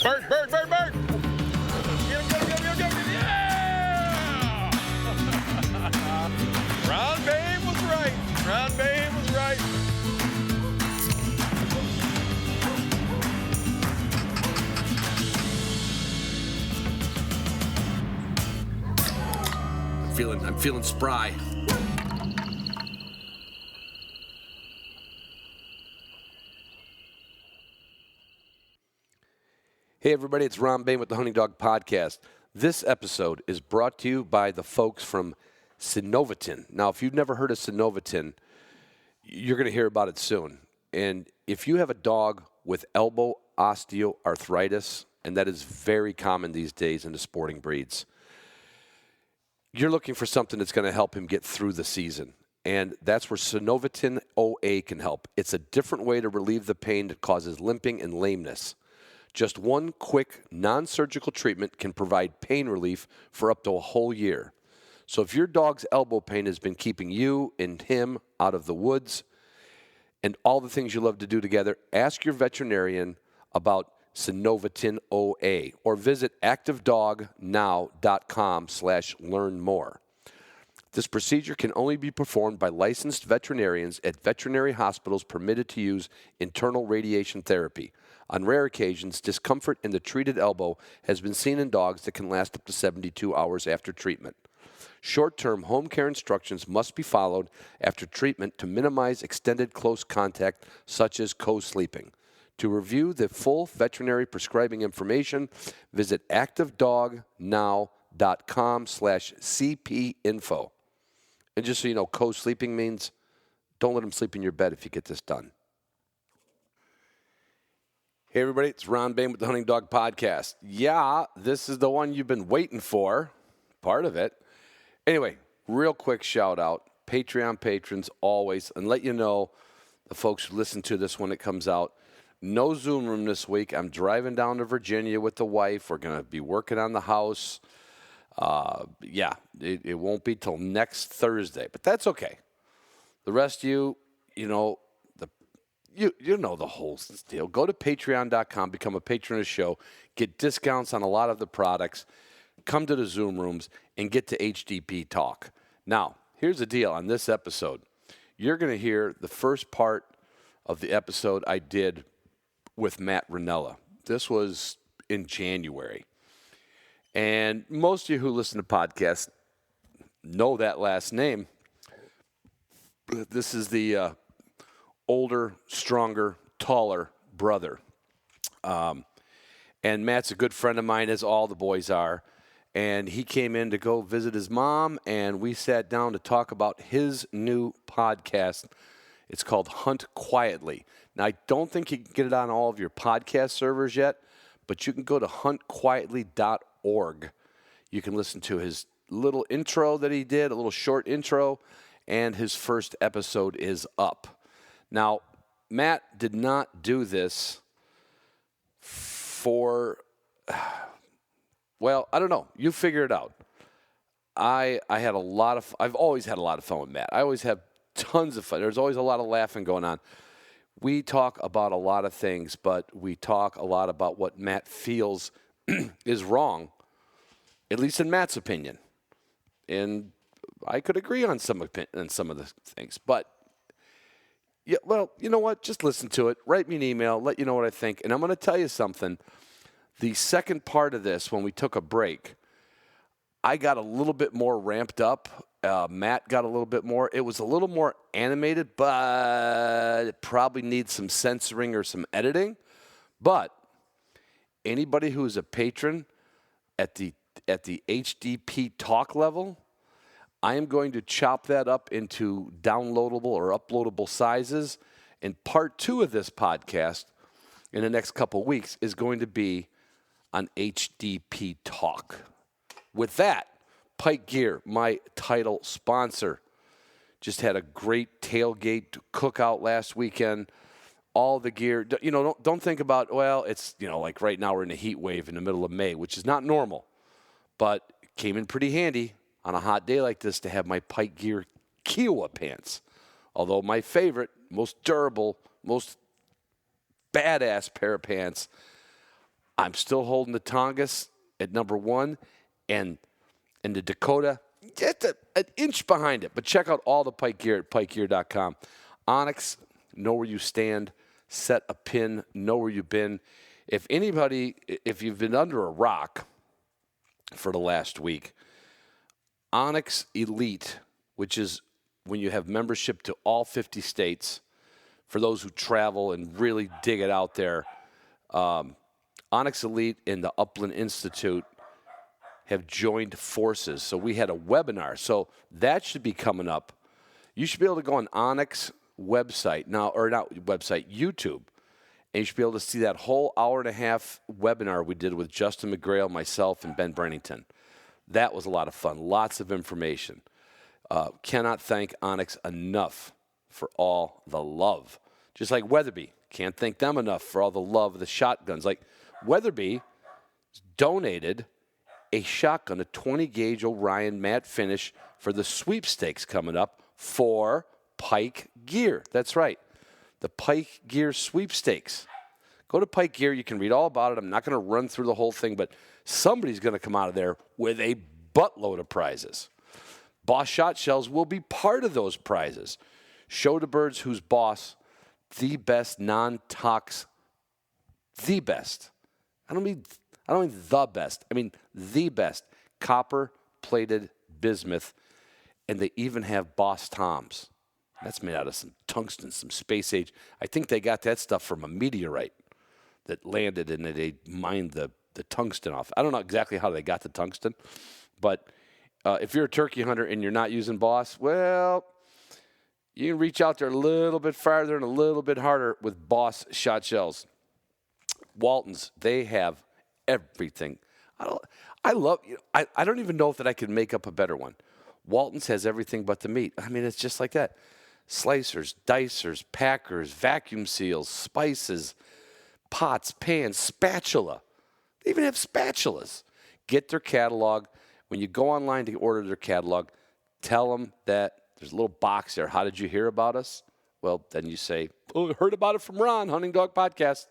Bert, Bert, Bert, Bert! Get him, yeah! Ron Babe was right. Ron Babe was right. I'm feeling spry. Hey everybody, it's Ron Bain with the Hunting Dog Podcast. This episode is brought to you by the folks from Synovitin. Now, if you've never heard of Synovitin, you're going to hear about it soon. And if you have a dog with elbow osteoarthritis, and that is very common these days in the sporting breeds, you're looking for something that's going to help him get through the season. And that's where Synovitin OA can help. It's a different way to relieve the pain that causes limping and lameness. Just one quick, non-surgical treatment can provide pain relief for up to a whole year. So if your dog's elbow pain has been keeping you and him out of the woods and all the things you love to do together, ask your veterinarian about Synovitin OA or visit activedognow.com/learn-more. This procedure can only be performed by licensed veterinarians at veterinary hospitals permitted to use internal radiation therapy. On rare occasions, discomfort in the treated elbow has been seen in dogs that can last up to 72 hours after treatment. Short-term home care instructions must be followed after treatment to minimize extended close contact, such as co-sleeping. To review the full veterinary prescribing information, visit activedognow.com/cpinfo. And just so you know, co-sleeping means don't let him sleep in your bed if you get this done. Hey, everybody, it's Ron Bain with the Hunting Dog Podcast. Yeah, this is the one you've been waiting for, part of it. Anyway, real quick shout out, Patreon patrons always, and let you know, the folks who listen to this when it comes out, no Zoom room this week. I'm driving down to Virginia with the wife. We're going to be working on the house. It won't be till next Thursday, but that's okay. The rest of you, you know the whole deal. Go to patreon.com, become a patron of the show, get discounts on a lot of the products, come to the Zoom rooms, and get to HDP talk. Now, here's the deal on this episode. You're going to hear the first part of the episode I did with Matt Rinella. This was in January. And most of you who listen to podcasts know that last name. This is the older, stronger, taller brother. And Matt's a good friend of mine, as all the boys are. And he came in to go visit his mom, and we sat down to talk about his new podcast. It's called Hunt Quietly. Now, I don't think you can get it on all of your podcast servers yet, but you can go to huntquietly.org. You can listen to his little intro that he did, a little short intro, and his first episode is up. Now, Matt did not do this for, well, I don't know. You figure it out. I've always had a lot of fun with Matt. I always have tons of fun. There's always a lot of laughing going on. We talk about a lot of things, but we talk a lot about what Matt feels is wrong, at least in Matt's opinion. And I could agree on some of the things. But, yeah, well, you know what? Just listen to it. Write me an email. Let you know what I think. And I'm going to tell you something. The second part of this, when we took a break, I got a little bit more ramped up. Matt got a little bit more. It was a little more animated, but it probably needs some censoring or some editing. But anybody who is a patron at the HDP talk level, I am going to chop that up into downloadable or uploadable sizes. And part 2 of this podcast in the next couple weeks is going to be on HDP talk. With that, Pike Gear, my title sponsor, just had a great tailgate cookout last weekend. All the gear, don't think about, well, it's, like right now we're in a heat wave in the middle of May, which is not normal, but it came in pretty handy on a hot day like this to have my Pike Gear Kiowa pants. Although my favorite, most durable, most badass pair of pants, I'm still holding the Tongass at number 1, and the Dakota just an inch behind it. But check out all the Pike gear at pikegear.com. Onyx, know where you stand. Set a pin, know where you've been. If you've been under a rock for the last week, Onyx Elite, which is when you have membership to all 50 states, for those who travel and really dig it out there, Onyx Elite and the Upland Institute have joined forces. So we had a webinar. So that should be coming up. You should be able to go on Onyx website now, or not website, YouTube, and you should be able to see that whole hour-and-a-half webinar we did with Justin McGrail, myself, and Ben Brennington. That was a lot of fun. Lots of information. Cannot thank Onyx enough for all the love. Just like Weatherby. Can't thank them enough for all the love of the shotguns. Like Weatherby donated a shotgun, a 20-gauge Orion matte finish for the sweepstakes coming up for Pike Gear. That's right. The Pike Gear sweepstakes. Go to Pike Gear. You can read all about it. I'm not going to run through the whole thing, but somebody's going to come out of there with a buttload of prizes. Boss shot shells will be part of those prizes. Show to birds whose boss, the best non-tox, the best. I don't mean the best. I mean the best. Copper-plated bismuth, and they even have Boss Toms. That's made out of some tungsten, some space age. I think they got that stuff from a meteorite that landed and they mined the tungsten off. I don't know exactly how they got the tungsten, but if you're a turkey hunter and you're not using Boss, well, you can reach out there a little bit farther and a little bit harder with Boss shot shells. Waltons, they have everything. I don't even know that I could make up a better one. Waltons has everything but the meat. I mean, it's just like that. Slicers, dicers, packers, vacuum seals, spices, pots, pans, spatula. They even have spatulas. Get their catalog. When you go online to order their catalog, tell them that there's a little box there. How did you hear about us? Well, then you say, oh, I heard about it from Ron, Hunting Dog Podcast.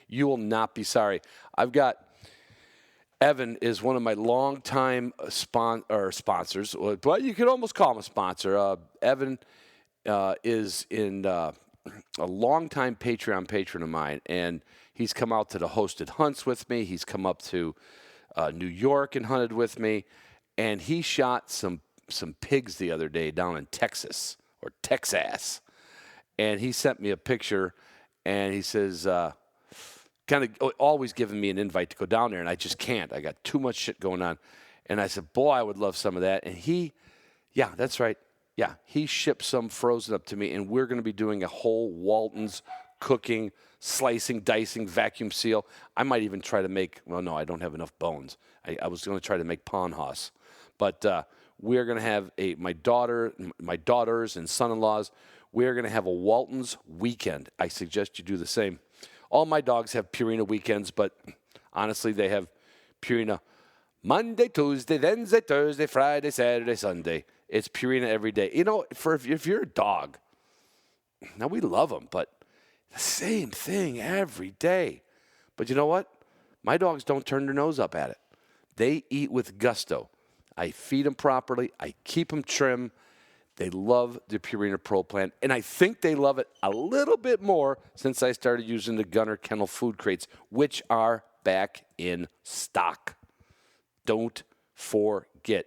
You will not be sorry. I've got Evan is one of my longtime sponsors. Well, you could almost call him a sponsor. Evan is a longtime Patreon patron of mine, and he's come out to the hosted hunts with me. He's come up to New York and hunted with me, and he shot some pigs the other day down in Texas, and he sent me a picture, and he says, kind of always giving me an invite to go down there, and I just can't. I got too much shit going on. And I said, boy, I would love some of that. And yeah, that's right. Yeah, he shipped some frozen up to me, and we're going to be doing a whole Walton's cooking, slicing, dicing, vacuum seal. I might even try to make, well, no, I don't have enough bones. I was going to try to make Pawnhoss. But we're going to have my daughters and son-in-laws, we're going to have a Walton's weekend. I suggest you do the same. All my dogs have Purina weekends, but honestly, they have Purina Monday, Tuesday, Wednesday, Thursday, Friday, Saturday, Sunday. It's Purina every day. You know, if you're a dog, now we love them, but the same thing every day. But you know what? My dogs don't turn their nose up at it. They eat with gusto. I feed them properly. I keep them trim. They love the Purina Pro Plan, and I think they love it a little bit more since I started using the Gunner Kennel food crates, which are back in stock. Don't forget.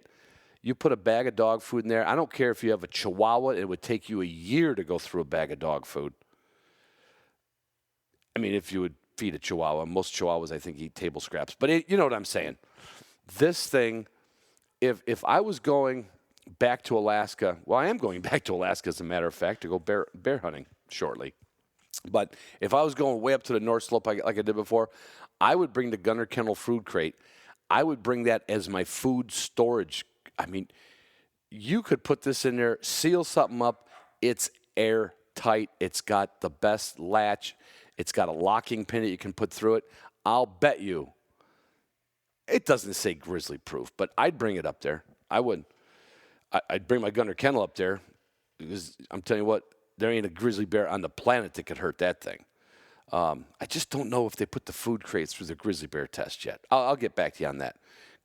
You put a bag of dog food in there. I don't care if you have a Chihuahua. It would take you a year to go through a bag of dog food. I mean, if you would feed a Chihuahua. Most Chihuahuas, I think, eat table scraps. But you know what I'm saying. This thing, if I was going back to Alaska. Well, I am going back to Alaska, as a matter of fact, to go bear hunting shortly. But if I was going way up to the North Slope like I did before, I would bring the Gunner Kennel food crate. I would bring that as my food storage. I mean, you could put this in there, seal something up. It's airtight. It's got the best latch. It's got a locking pin that you can put through it. I'll bet you. It doesn't say grizzly proof, but I'd bring it up there. I would. I'd bring my Gunner Kennel up there because I'm telling you what, there ain't a grizzly bear on the planet that could hurt that thing. I just don't know if they put the food crates through the grizzly bear test yet. I'll get back to you on that.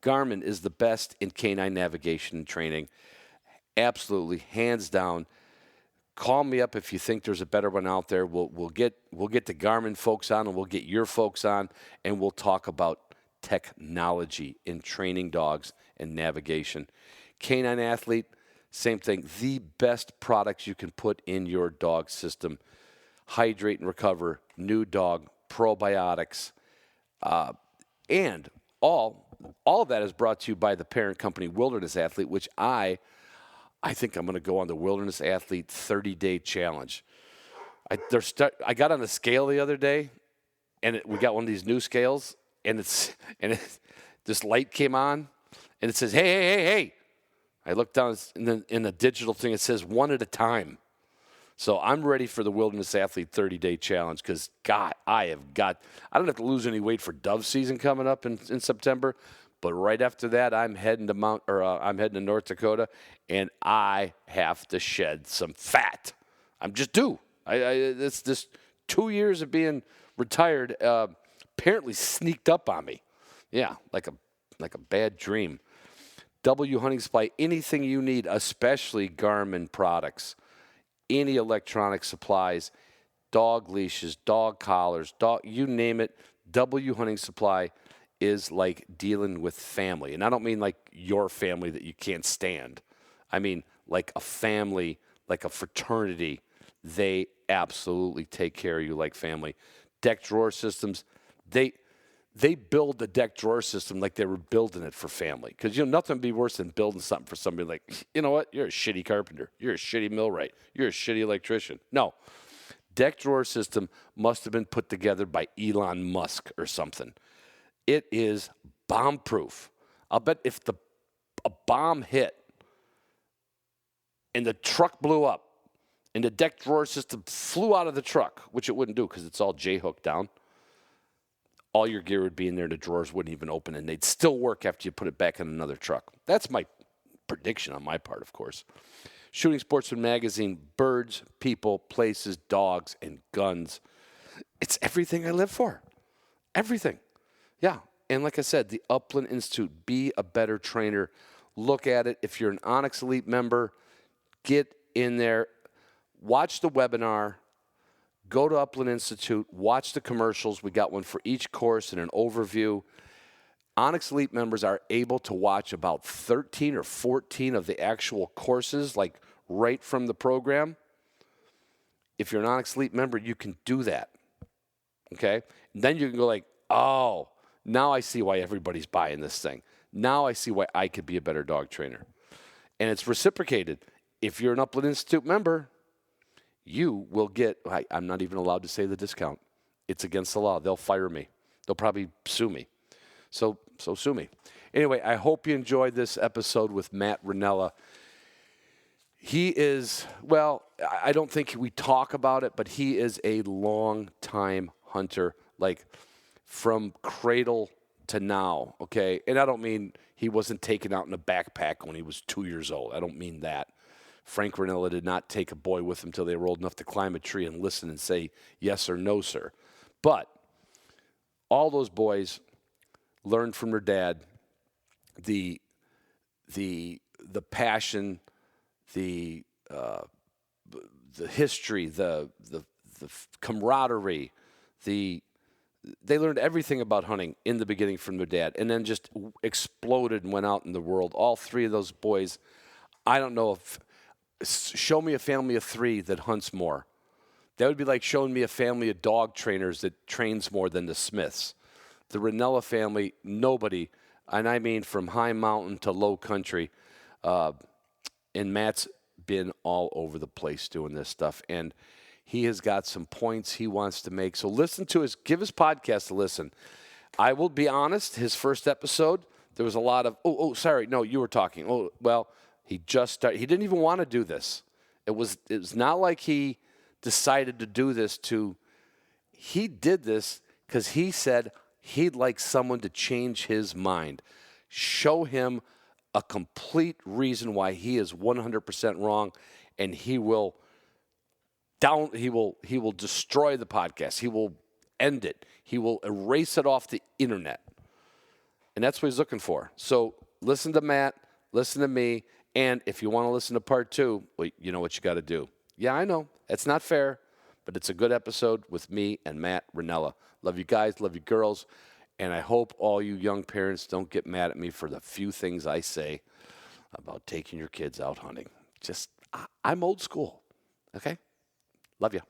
Garmin is the best in canine navigation and training. Absolutely, hands down. Call me up if you think there's a better one out there. We'll get the Garmin folks on, and we'll get your folks on, and we'll talk about technology in training dogs and navigation. Canine Athlete, same thing. The best products you can put in your dog system. Hydrate and Recover, New Dog, probiotics, and all of that is brought to you by the parent company Wilderness Athlete, which I think I'm going to go on the Wilderness Athlete 30-day challenge. I got on the scale the other day, and we got one of these new scales, and this light came on, and it says, hey. I looked down in the digital thing. It says 1 at a time. So I'm ready for the Wilderness Athlete 30-day challenge because, God, I don't have to lose any weight for dove season coming up in September. But right after that, I'm heading to North Dakota, and I have to shed some fat. I'm just due. It's this 2 years of being retired apparently sneaked up on me. Yeah, like a bad dream. W Hunting Supply, anything you need, especially Garmin products, any electronic supplies, dog leashes, dog collars, you name it, W Hunting Supply is like dealing with family. And I don't mean like your family that you can't stand. I mean like a family, like a fraternity. They absolutely take care of you like family. Deck drawer systems, they build the deck drawer system like they were building it for family. Because, nothing would be worse than building something for somebody like, you know what? You're a shitty carpenter. You're a shitty millwright. You're a shitty electrician. No. Deck drawer system must have been put together by Elon Musk or something. It is bomb-proof. I'll bet if a bomb hit and the truck blew up and the deck drawer system flew out of the truck, which it wouldn't do because it's all J-hooked down, all your gear would be in there, the drawers wouldn't even open, and they'd still work after you put it back in another truck. That's my prediction on my part, of course. Shooting Sportsman Magazine, birds, people, places, dogs, and guns. It's everything I live for. Everything. Yeah, and like I said, the Upland Institute, be a better trainer. Look at it. If you're an Onyx Elite member, get in there. Watch the webinar. Go to Upland Institute, watch the commercials. We got one for each course and an overview. Onyx Elite members are able to watch about 13 or 14 of the actual courses, like right from the program. If you're an Onyx Elite member, you can do that. Okay? And then you can go like, oh, now I see why everybody's buying this thing. Now I see why I could be a better dog trainer. And it's reciprocated. If you're an Upland Institute member, you will get, I'm not even allowed to say the discount. It's against the law. They'll fire me. They'll probably sue me. So sue me. Anyway, I hope you enjoyed this episode with Matt Rinella. He is, well, I don't think we talk about it, but he is a long-time hunter, like from cradle to now, okay? And I don't mean he wasn't taken out in a backpack when he was 2 years old. I don't mean that. Frank Rinella did not take a boy with him until they were old enough to climb a tree and listen and say yes or no, sir. But all those boys learned from their dad the passion, the history, the camaraderie, they learned everything about hunting in the beginning from their dad, and then just exploded and went out in the world. All three of those boys, I don't know if. Show me a family of three that hunts more. That would be like showing me a family of dog trainers that trains more than the Smiths. The Rinella family, nobody, and I mean from high mountain to low country, and Matt's been all over the place doing this stuff, and he has got some points he wants to make. So give his podcast a listen. I will be honest, his first episode, there was a lot of, sorry, no, you were talking. Oh, well, he just started. He didn't even want to do this. It was not like he decided to do this he did this because he said he'd like someone to change his mind. Show him a complete reason why he is 100% wrong, and he will destroy the podcast. He will end it. He will erase it off the internet. And that's what he's looking for. So listen to Matt, listen to me, and if you want to listen to part 2, well, you know what you got to do. Yeah, I know. It's not fair, but it's a good episode with me and Matt Rinella. Love you guys, love you girls, and I hope all you young parents don't get mad at me for the few things I say about taking your kids out hunting. I'm old school, okay? Love you.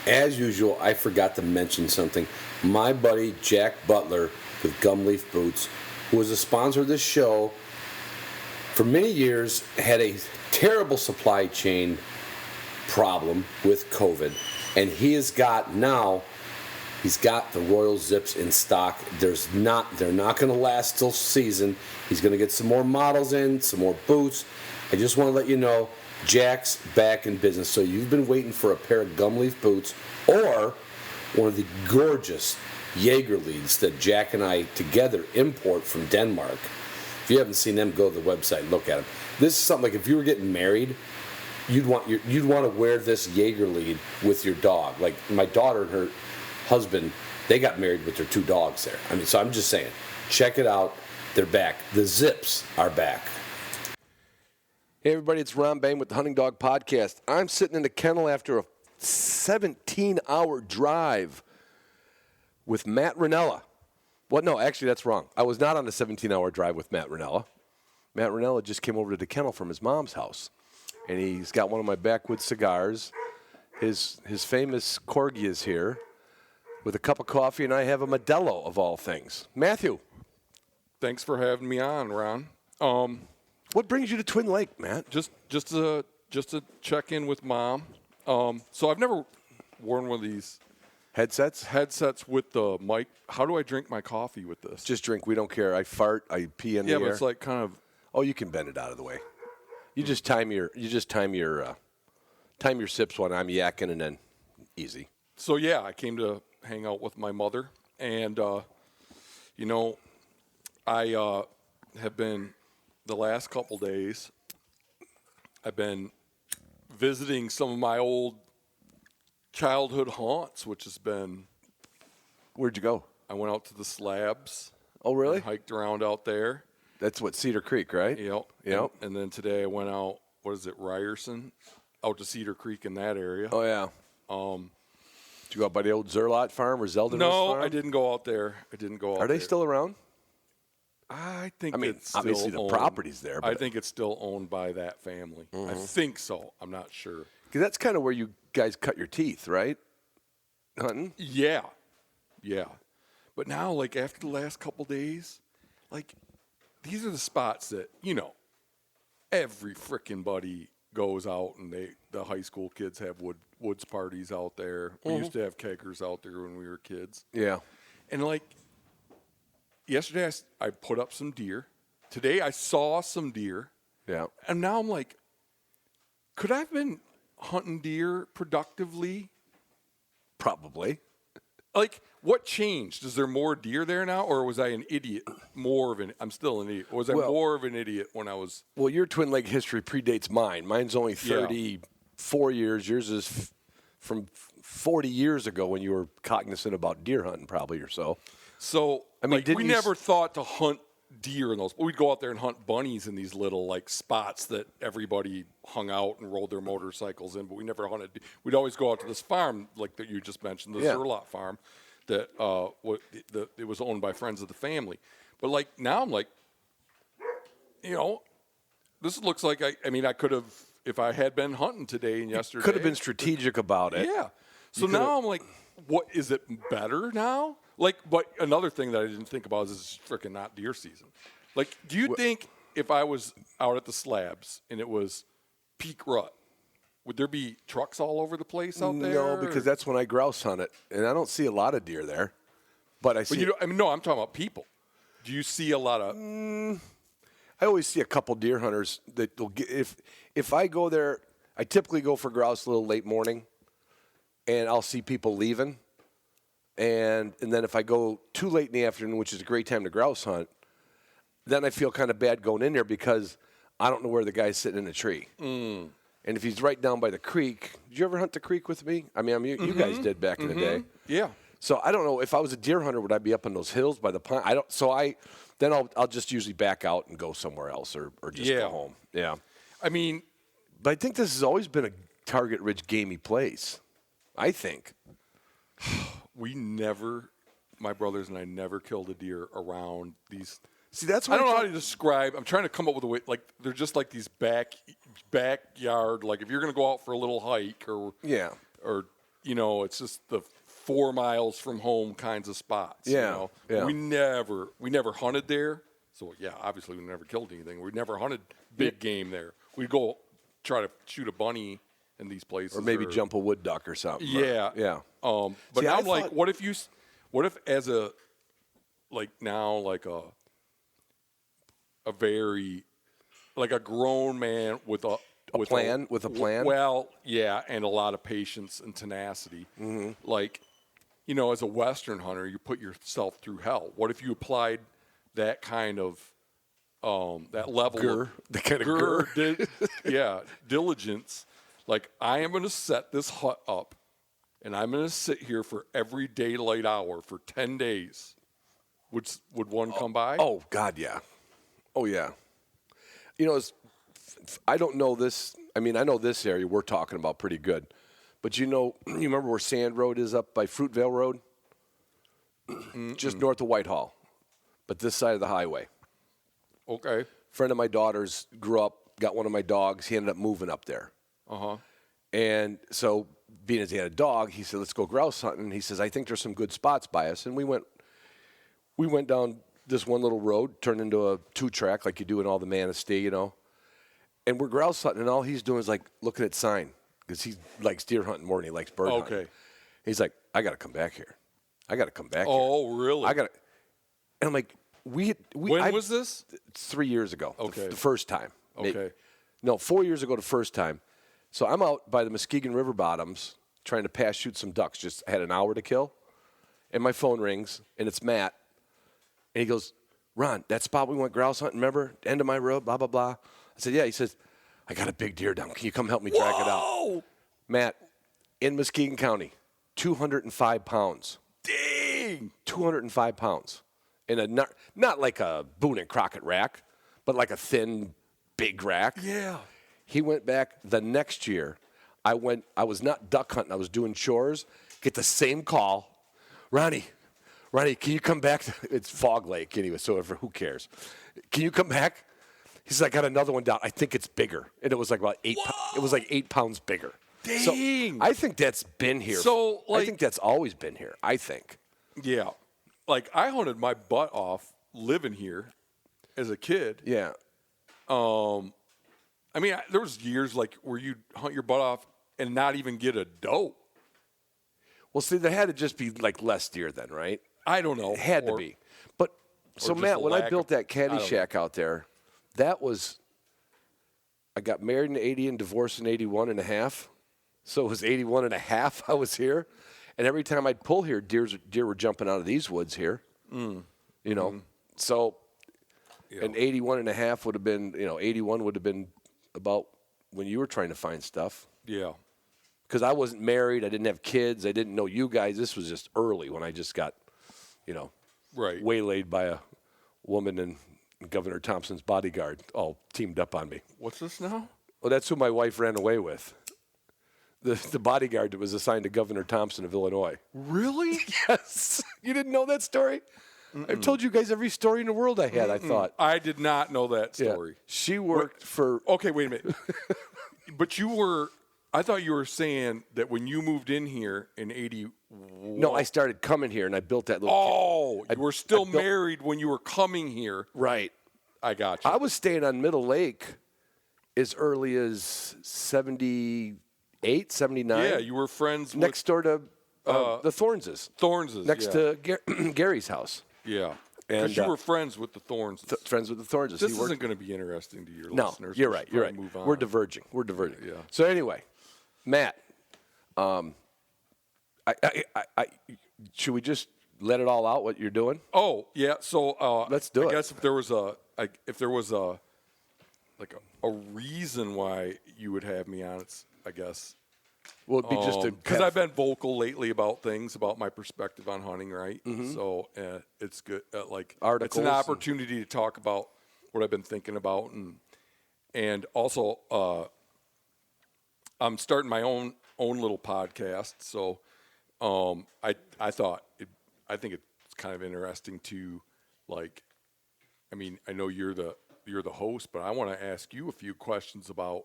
As usual, I forgot to mention something. My buddy Jack Butler with Gumleaf Boots, who was a sponsor of this show, for many years had a terrible supply chain problem with COVID, and he's got the Royal Zips in stock. They're not going to last till season. He's going to get some more models in, some more boots. I just want to let you know, Jack's back in business. So you've been waiting for a pair of Gumleaf boots or one of the gorgeous Jaeger leads that Jack and I together import from Denmark. If you haven't seen them, go to the website, look at them. This is something like if you were getting married, you'd want to wear this Jaeger lead with your dog. Like my daughter and her husband, they got married with their 2 dogs there. I mean, so I'm just saying, check it out. They're back. The Zips are back. Hey, everybody, it's Ron Bain with the Hunting Dog Podcast. I'm sitting in the kennel after a 17-hour drive with Matt Rinella. Well, no, actually, that's wrong. I was not on a 17-hour drive with Matt Rinella. Matt Rinella just came over to the kennel from his mom's house, and he's got one of my backwoods cigars. His famous Corgi is here with a cup of coffee, and I have a Modelo of all things. Matthew. Thanks for having me on, Ron. What brings you to Twin Lake, Matt? Just to check in with Mom. So I've never worn one of these headsets with the mic. How do I drink my coffee with this? Just drink. We don't care. I fart. I pee in the air. Yeah, but it's like kind of. Oh, you can bend it out of the way. You just time your sips when I'm yakking, and then easy. So yeah, I came to hang out with my mother, and I have been the last couple days. I've been visiting some of my old childhood haunts, which has been. Where'd you go? I went out to the slabs. Oh, really? Hiked around out there. That's what, Cedar Creek, right? Yep. And then today I went out, Ryerson? Out to Cedar Creek in that area. Oh, yeah. Did you go out by the old Zerlot farm or Zeldin farm? No, I didn't go out there. Are they still around? I think it's still obviously the property's there. But I think it's still owned by that family. Mm-hmm. I think so. I'm not sure. Because that's kind of where you guys cut your teeth, right? Hunting? Yeah. But now, like, after the last couple days, like, these are the spots that, every frickin' buddy goes out, and the high school kids have woods parties out there. We used to have keggers out there when we were kids. Yeah. And, like, yesterday I put up some deer. Today I saw some deer. Yeah. And now I'm like, could I have been hunting deer productively? Probably. Like, what changed? Is there more deer there now, or was I an idiot? I'm still an idiot. Or was I more of an idiot when I was? Well, your Twin Lake history predates mine. Mine's only 34 years. Yours is from 40 years ago when you were cognizant about deer hunting, probably or so. So, I mean, we never thought to hunt deer in those. We'd go out there and hunt bunnies in these little, like, spots that everybody hung out and rode their motorcycles in, but we never hunted. We'd always go out to this farm, like that you just mentioned, the Zerlot farm, that it was owned by friends of the family. But, like, now I'm like, this looks like I could have, if I had been hunting today and yesterday. Could have been strategic about it. Yeah. So now I'm like, what, is it better now? Like, but another thing that I didn't think about is it's freaking not deer season. Like, do you think if I was out at the slabs and it was peak rut, would there be trucks all over the place out there? No, because that's when I grouse hunt it, and I don't see a lot of deer there. But I see. No, I'm talking about people. Do you see a lot of? I always see a couple deer hunters that will get. If I go there, I typically go for grouse a little late morning, and I'll see people leaving. And then if I go too late in the afternoon, which is a great time to grouse hunt, then I feel kind of bad going in there because I don't know where the guy's sitting in the tree. And if he's right down by the creek, did you ever hunt the creek with me? I mean you guys did back in the day. Yeah. So I don't know if I was a deer hunter, would I be up in those hills by the pond? I don't. So then I'll just usually back out and go somewhere else or just go home. Yeah. I mean, but I think this has always been a target-rich, gamey place. I think. My brothers and I never killed a deer around these. See, that's I what don't know how to describe. I'm trying to come up with a way. Like they're just like these backyard. Like if you're going to go out for a little hike or it's just the 4 miles from home kinds of spots. Yeah. We never hunted there. So yeah, obviously we never killed anything. We never hunted big game there. We'd go try to shoot a bunny in these places, or maybe jump a wood duck or something. Yeah, yeah. But See, now, like, what if as a very like a grown man with a plan. Well, yeah, and a lot of patience and tenacity. Mm-hmm. Like, as a Western hunter, you put yourself through hell. What if you applied that kind of that level of diligence? Like, I am going to set this hut up, and I'm going to sit here for every daylight hour for 10 days. Would one come by? Oh, God, yeah. Oh, yeah. I don't know this. I mean, I know this area we're talking about pretty good. But you remember where Sand Road is up by Fruitvale Road? Just north of Whitehall, but this side of the highway. Okay. Friend of my daughter's grew up, got one of my dogs. He ended up moving up there. Uh-huh. And so, being as he had a dog, he said, let's go grouse hunting. He says, I think there's some good spots by us. And we went down this one little road, turned into a 2-track like you do in all the Manistee, And we're grouse hunting, and all he's doing is, like, looking at sign. Because he likes deer hunting more than he likes bird hunting. Okay. He's like, I got to come back here. Oh, really? And I'm like, when was this? 3 years ago. Okay. The first time. Okay. No, 4 years ago the first time. So I'm out by the Muskegon River bottoms trying to pass shoot some ducks. Just had an hour to kill. And my phone rings, and it's Matt. And he goes, Ron, that spot we went grouse hunting, remember? End of my road, blah, blah, blah. I said, yeah. He says, I got a big deer down. Can you come help me drag it out? Matt, in Muskegon County, 205 pounds. Dang! 205 pounds. In a not like a Boone and Crockett rack, but like a thin, big rack. Yeah. He went back the next year. I was not duck hunting. I was doing chores. Get the same call. Ronnie, can you come back? It's Fog Lake anyway, so who cares? Can you come back? He says, I got another one down. I think it's bigger. And it was like about 8 it was like 8 pounds bigger. Dang. So I think that's been here. So, I think that's always been here, I think. Yeah. Like, I hunted my butt off living here as a kid. Yeah. I mean, there was years, like, where you'd hunt your butt off and not even get a doe. Well, see, there had to just be, like, less deer then, right? I don't know. It had to be. But, so, Matt, when I built that caddy shack out there, that was, I got married in 80 and divorced in 81 and a half. So it was 81 and a half I was here. And every time I'd pull here, deer were jumping out of these woods here. So, and 81 and a half would have been, 81 would have been about when you were trying to find stuff. Yeah. Because I wasn't married. I didn't have kids. I didn't know you guys. This was just early when I just got, waylaid by a woman and Governor Thompson's bodyguard all teamed up on me. What's this now? Well, that's who my wife ran away with. The bodyguard that was assigned to Governor Thompson of Illinois. Really? Yes. You didn't know that story? I've told you guys every story in the world I had, I thought. I did not know that story. Yeah. She worked for... Okay, wait a minute. But I thought you were saying that when you moved in here in 80... No, I started coming here, and I built that little... you were still married when you were coming here. Right. I got you. I was staying on Middle Lake as early as 78, 79. Yeah, you were friends next door to the Thornses. Next to Gary's house. Yeah. Because you were friends with the Thorns. Friends with the Thornses. This isn't going to be interesting to your listeners. No, you're right. You're right. Move on. We're diverging. Yeah. So anyway, Matt, should we just let it all out what you're doing? Oh yeah. So let's do it. I guess if there was a reason why you would have me on, it's I guess Well, it'd be just because I've been vocal lately about things about my perspective on hunting, right? Mm-hmm. So it's good. Articles it's an opportunity to talk about what I've been thinking about, and also I'm starting my own little podcast. So I think it's kind of interesting to I mean, I know you're the host, but I want to ask you a few questions about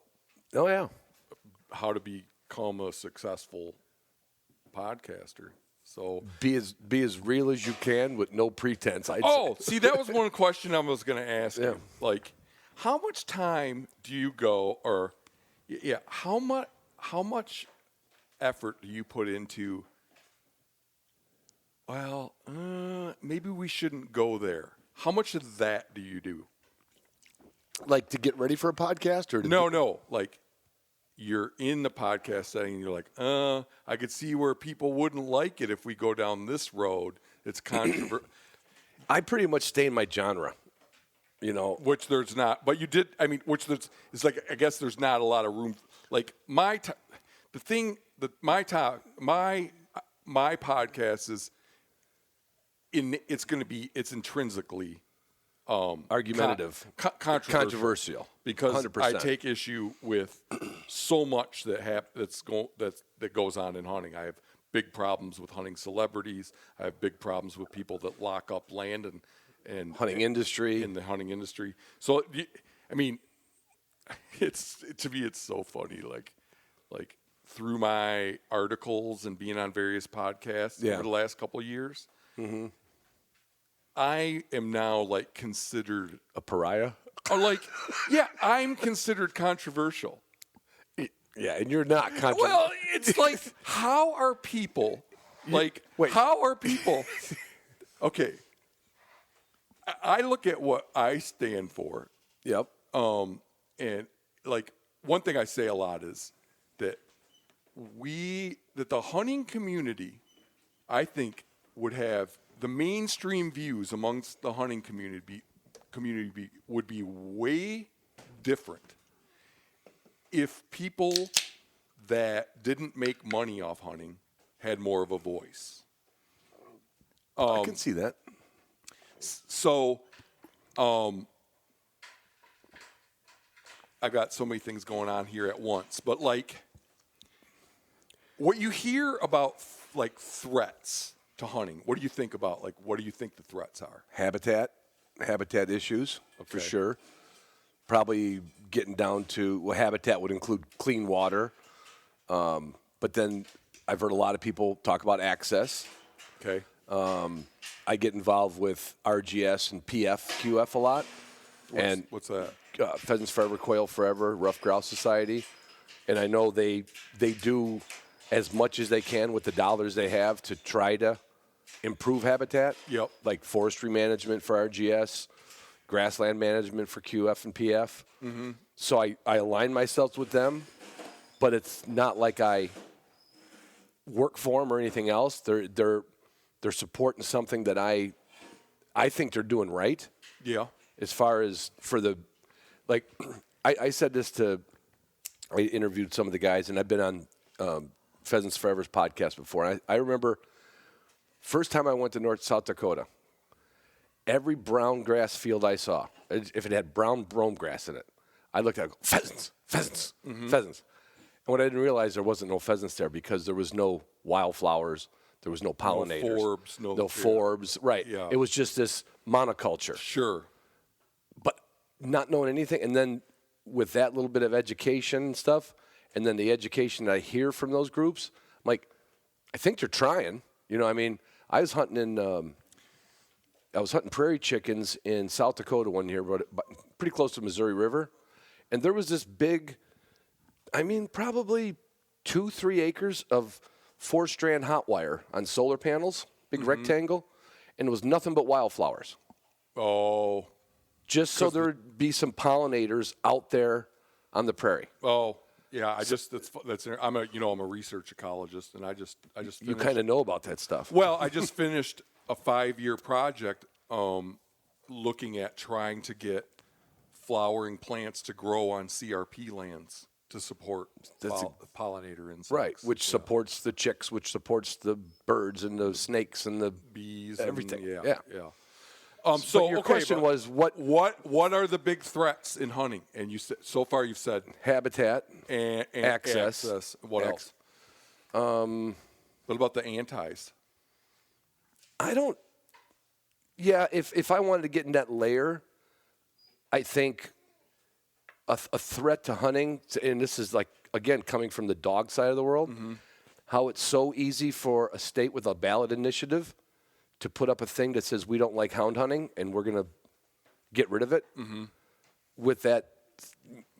how to become a successful podcaster. So be as real as you can with no pretense. See, that was one question I was going to ask you. How much time do you go, or how much effort do you put into? Well, maybe we shouldn't go there. How much of that do you do? Like to get ready for a podcast, or no, like you're in the podcast setting and you're like, I could see where people wouldn't like it if we go down this road. It's controversial. I pretty much stay in my genre, Which there's not, but you did. I mean, it's like I guess there's not a lot of room. Like my podcast is it's intrinsically argumentative, controversial because 100%. I take issue with so much that goes on in hunting. I have big problems with hunting celebrities. I have big problems with people that lock up land and hunting industry in the hunting industry. So I mean, it's so funny. Like through my articles and being on various podcasts over the last couple of years. Mm-hmm. I am now considered a pariah. I'm considered controversial. Yeah, and you're not controversial. Well, it's like, how are people how are people? Okay, I look at what I stand for. Yep. And one thing I say a lot is that the hunting community, I think, would have the mainstream views amongst the hunting community would be way different if people that didn't make money off hunting had more of a voice. I can see that. So, I've got so many things going on here at once, but what you hear about threats to hunting, what do you think about? What do you think the threats are? Habitat issues, for sure. Probably getting down to habitat would include clean water, but then I've heard a lot of people talk about access. Okay. I get involved with RGS and QF a lot. What's that? Pheasants Forever, Quail Forever, Rough Grouse Society, and I know they do as much as they can with the dollars they have to try to improve habitat. Yep. Like forestry management for RGS, grassland management for QF and PF. Mm-hmm. So I align myself with them, but it's not like I work for them or anything else. They're supporting something that I think they're doing right. Yeah. As far as for the, I said this I interviewed some of the guys, and I've been on Pheasants Forever's podcast before. And I remember first time I went to South Dakota, every brown grass field I saw, if it had brown brome grass in it, I looked at it, pheasants. And what I didn't realize, there wasn't no pheasants there because there was no wildflowers, there was no pollinators. No forbs, right. Yeah. It was just this monoculture. Sure. But not knowing anything, and then with that little bit of education and stuff, and then the education that I hear from those groups, I'm like, I think they're trying. I was hunting prairie chickens in South Dakota one year, but pretty close to the Missouri River, and there was this big, probably 2-3 acres of 4-strand hot wire on solar panels, big rectangle, and it was nothing but wildflowers. Oh. Just so there would be some pollinators out there on the prairie. Oh, yeah. I'm a research ecologist, and I just finished. You kind of know about that stuff. Well, I just finished a 5-year project looking at trying to get flowering plants to grow on CRP lands to support pollinator insects. Right, which supports the chicks, which supports the birds and the snakes and the bees, everything. Yeah. So your question was what are the big threats in hunting? And you said so far you've said habitat and access. What else? What about the antis? I don't. Yeah, if I wanted to get in that layer, I think a threat to hunting, and this is like, again, coming from the dog side of the world, how it's so easy for a state with a ballot initiative to put up a thing that says we don't like hound hunting and we're going to get rid of it with that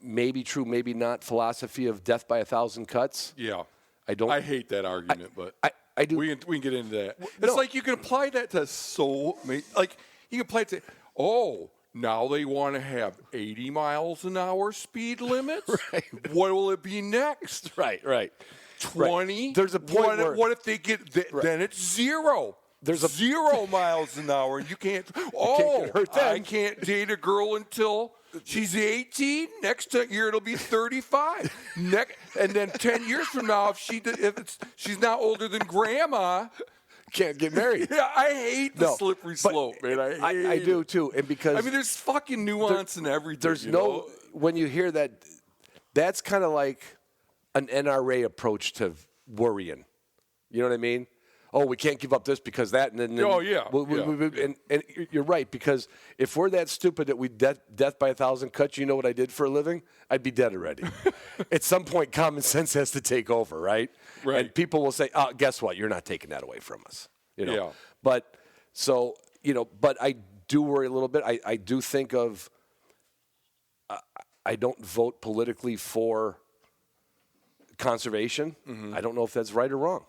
maybe true, maybe not philosophy of death by 1,000 cuts. Yeah. I hate that argument, but I do. We can get into that. It's like you can apply that to so many. Like you can apply it to now they want to have 80 miles an hour speed limits. Right. What will it be next? Right. 20. Right. There's a point where what if they get then it's 0. There's 0 miles an hour, and you can't. Can't get hurt then. I can't date a girl until she's 18. Next year it'll be 35. And then 10 years from now, if she's not older than grandma, can't get married. Yeah, I hate the slippery slope, man. I do too, and because there's fucking nuance in everything. There's when you hear that, that's kind of like an NRA approach to worrying. You know what I mean? Oh, we can't give up this because that, and then and you're right, because if we're that stupid that we death by 1,000 cuts, you know what I did for a living? I'd be dead already. At some point, common sense has to take over, right? Right. And people will say, guess what? You're not taking that away from us. You know? Yeah. But so, but I do worry a little bit. I do think of, I don't vote politically for conservation. I don't know if that's right or wrong.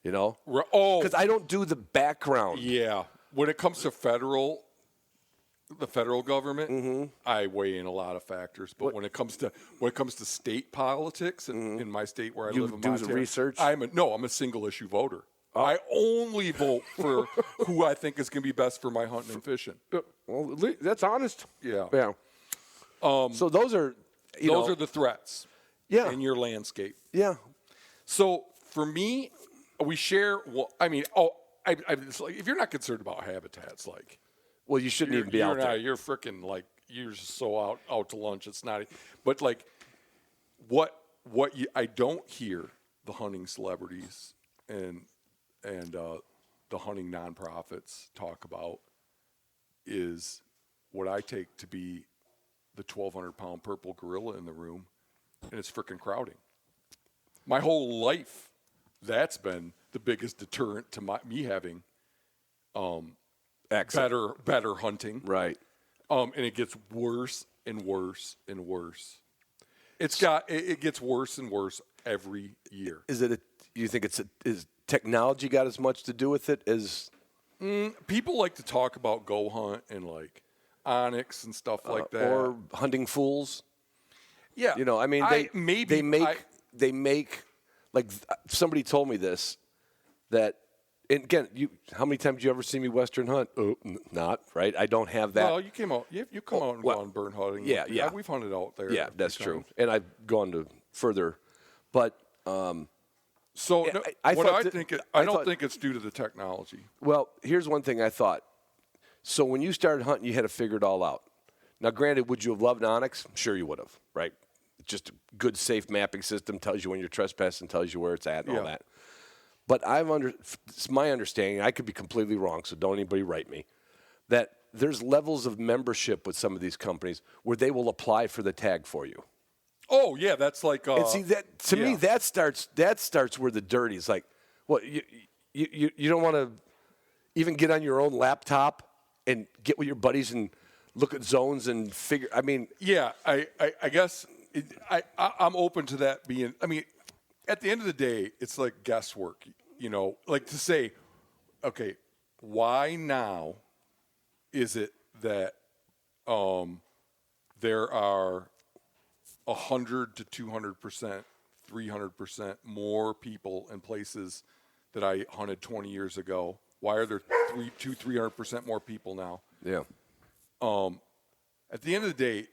Because I don't do the background. Yeah. When it comes to the federal government, I weigh in a lot of factors. But when it comes to state politics, in my state where I live in Montana, do the research. I'm a single issue voter. I only vote for who I think is going to be best for my hunting and fishing. Well, that's honest. Yeah. Yeah. So those are are the threats. Yeah. In your landscape. Yeah. So for me, we share. Well, it's like, if you're not concerned about habitats, like, well, you shouldn't even be out there. You're freaking like you're just so out to lunch. It's not. But like, I don't hear the hunting celebrities and the hunting nonprofits talk about is what I take to be the 1,200-pound purple gorilla in the room, and it's freaking crowding. My whole life, that's been the biggest deterrent to me having better hunting. Right. And it gets worse and worse and worse. It gets worse and worse every year. You think is technology got as much to do with it as people like to talk about Go Hunt and like Onyx and stuff like that, or hunting fools? Yeah. They make like somebody told me this, that, and again, how many times did you ever see me Western hunt? Oh, not, right? I don't have that. Well, you came out. You come out and go on burn hunting. Yeah. We've hunted out there. Yeah, that's true. And I've gone to further, but so no, I don't think it's due to the technology. Well, here's one thing I thought. So when you started hunting, you had to figure it all out. Now, granted, would you have loved Onyx? Sure, you would have, right? Just a good, safe mapping system, tells you when you're trespassing, tells you where it's at and all that. But it's my understanding, I could be completely wrong, so don't anybody write me, that there's levels of membership with some of these companies where they will apply for the tag for you. Oh, yeah, that's like and see, that to me, that starts where the dirty is. Like, what, you don't want to even get on your own laptop and get with your buddies and look at zones and figure, Yeah, I guess I'm open to that being, at the end of the day, it's like guesswork, like to say, okay, why now is it that there are 100 to 200%, 300% more people in places that I hunted 20 years ago? Why are there 300% more people now? Yeah. At the end of the day,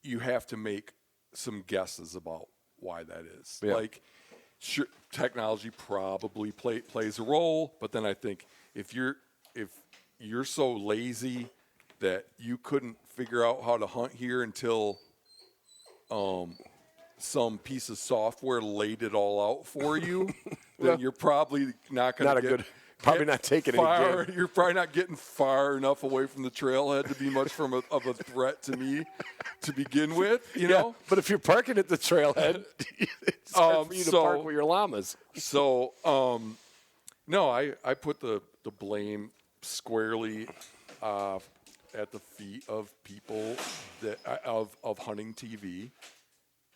you have to make some guesses about why that is. Yeah. Like, sure, technology probably plays a role, but then I think if you're so lazy that you couldn't figure out how to hunt here until some piece of software laid it all out for you, then you're probably not going to get probably not taking far. any. You're probably not getting far enough away from the trailhead to be much of a threat to me to begin with. You know, but if you're parking at the trailhead, it's hard for you to park with your llamas. So, no, I put the blame squarely at the feet of people that of hunting TV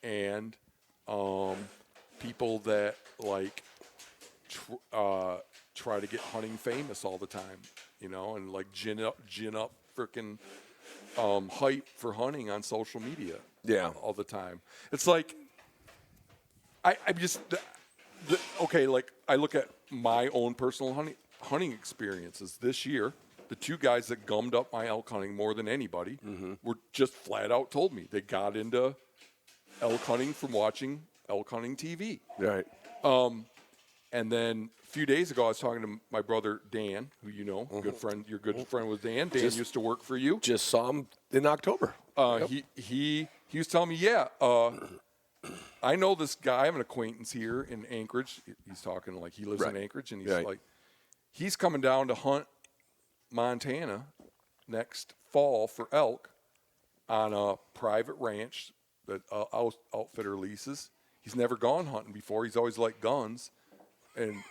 and people that like try to get hunting famous all the time, you know, and like gin up freaking hype for hunting on social media. Yeah, all the time. It's like I just okay. Like I look at my own personal hunting experiences this year. The two guys that gummed up my elk hunting more than anybody were just flat out told me they got into elk hunting from watching elk hunting TV. Right. And then a few days ago, I was talking to my brother Dan, who you know, good friend. Your good friend was Dan. Dan used to work for you. Just saw him in October. He was telling me, I know this guy. I have an acquaintance here in Anchorage. He's talking like he lives in Anchorage, and he's like, he's coming down to hunt Montana next fall for elk on a private ranch that outfitter leases. He's never gone hunting before. He's always liked guns, and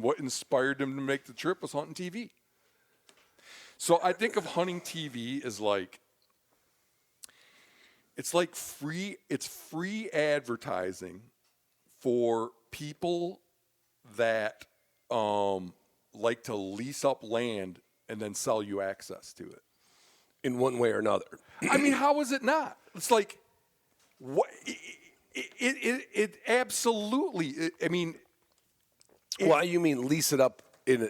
what inspired him to make the trip was hunting TV. So I think of hunting TV as like it's free advertising for people that like to lease up land and then sell you access to it in one way or another. I mean, how is it not? It's like what it absolutely. I mean, why you mean lease it up in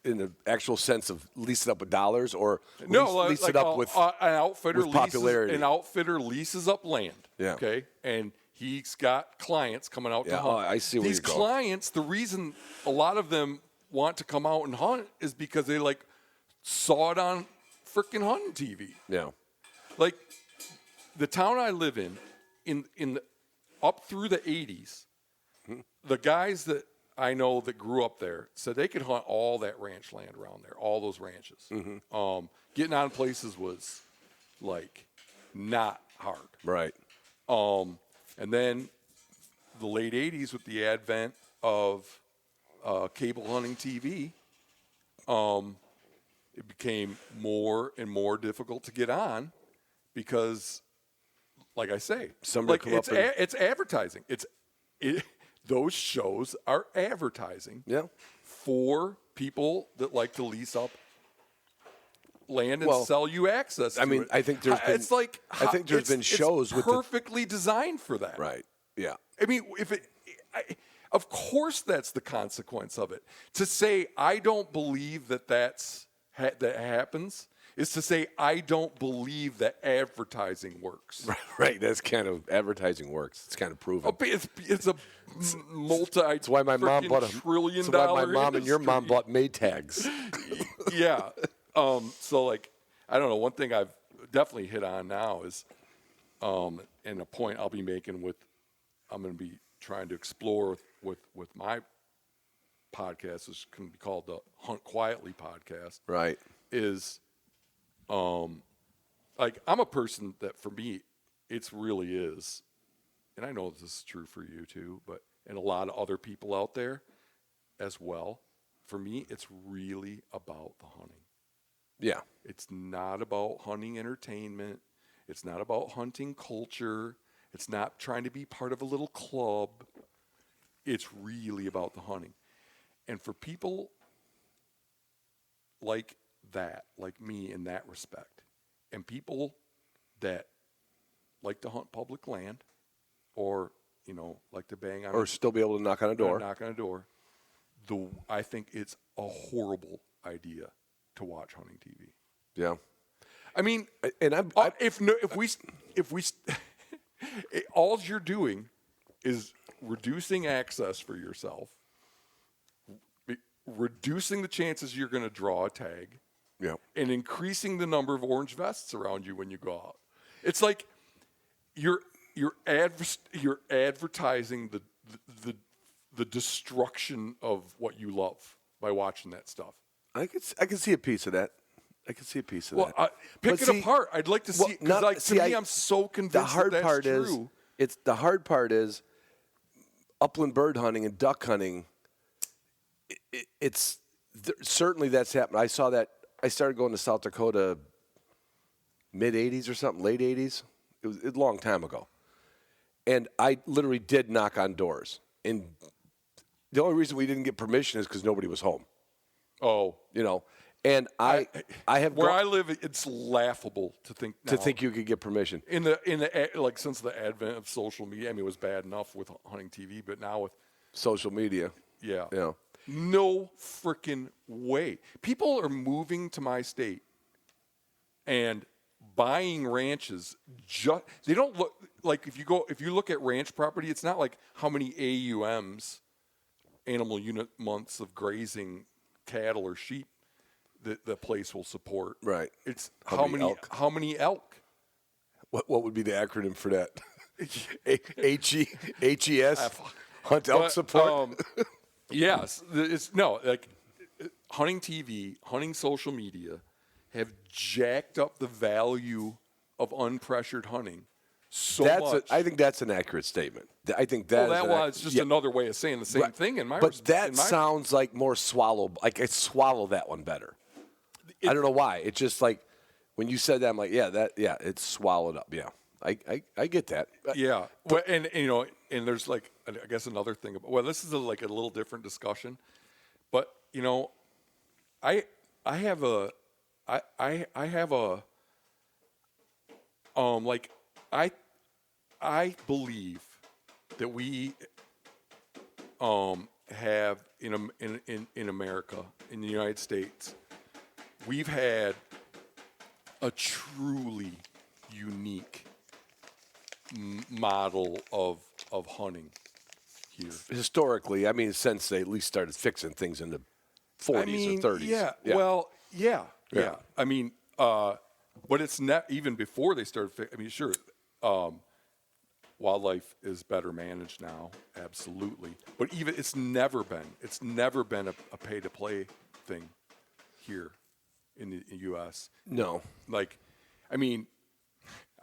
the actual sense of lease it up with dollars, or lease it up with an outfitter with popularity? An outfitter leases up land. Yeah. Okay, and he's got clients coming out to hunt. I see where these you're going. clients. The reason a lot of them want to come out and hunt is because they like saw it on freaking hunting TV. Yeah. Like the town I live in the, up through the 80s, the guys that I know that grew up there said they could hunt all that ranch land around there, all those ranches. Getting on places was like not hard. Right. And then the late 80s with the advent of cable hunting TV, it became more and more difficult to get on because, like I say, it's advertising. Those shows are advertising for people that like to lease up land and sell you access to it. I think there's been, it's like I think there's been shows it's perfectly designed for that. Right. Yeah. I mean, of course that's the consequence of it. To say I don't believe that that happens is to say I don't believe that advertising works. Right. That's kind of advertising works. It's kind of proven. It's a multi. That's why my mom bought $1 trillion. That's why my mom and your mom bought Maytags. Yeah. So like, I don't know. One thing I've definitely hit on now is, and a point I'll be making I'm going to be trying to explore with my podcast, which can be called the Hunt Quietly podcast. Right. Is, like I'm a person that for me, it's really is, and I know this is true for you too, and a lot of other people out there as well. For me, it's really about the hunting. Yeah. It's not about hunting entertainment. It's not about hunting culture. It's not trying to be part of a little club. It's really about the hunting. And for people like that, like me in that respect, and people that like to hunt public land or, like to bang on or still be able to knock on a door. I think it's a horrible idea to watch hunting TV. Yeah. I mean, and if we all you're doing is reducing access for yourself, reducing the chances you're going to draw a tag, and increasing the number of orange vests around you when you go out. It's like you're advertising the destruction of what you love by watching that stuff. I can see a piece of that. Well, pick it apart. I'd like to see because to me, I'm so convinced that's true. The hard part is upland bird hunting and duck hunting. Certainly that's happened. I saw that. I started going to South Dakota mid '80s or something, late '80s. It was a long time ago, and I literally did knock on doors. And the only reason we didn't get permission is because nobody was home. Oh, And I have where I live. It's laughable to think you could get permission in the like since the advent of social media. I mean, it was bad enough with hunting TV, but now with social media, no freaking way. People are moving to my state and buying ranches. They don't look like if you look at ranch property, it's not like how many AUMs, animal unit months of grazing cattle or sheep the place will support. Right. It's how many elk. What would be the acronym for that? HES? Hunt elk support? Yes. Hunting TV, hunting social media have jacked up the value of unpressured hunting much. I think that's an accurate statement. I think that was just another way of saying the same thing in my. But sounds like more swallow. Like I swallow that one better. I don't know why. It's just like when you said that, I'm like, it's swallowed up. Yeah, I get that. Yeah. Well, and there's like I guess another thing. This is like a little different discussion, but I have a I believe that we have in America, in the United States, we've had a truly unique model of hunting here. Historically, I mean, since they at least started fixing things in the 40s or 30s. Yeah. I mean, but it's not even before they started. I mean, sure, wildlife is better managed now, absolutely. But even it's never been a pay to play thing here in the U.S. No, like, I mean,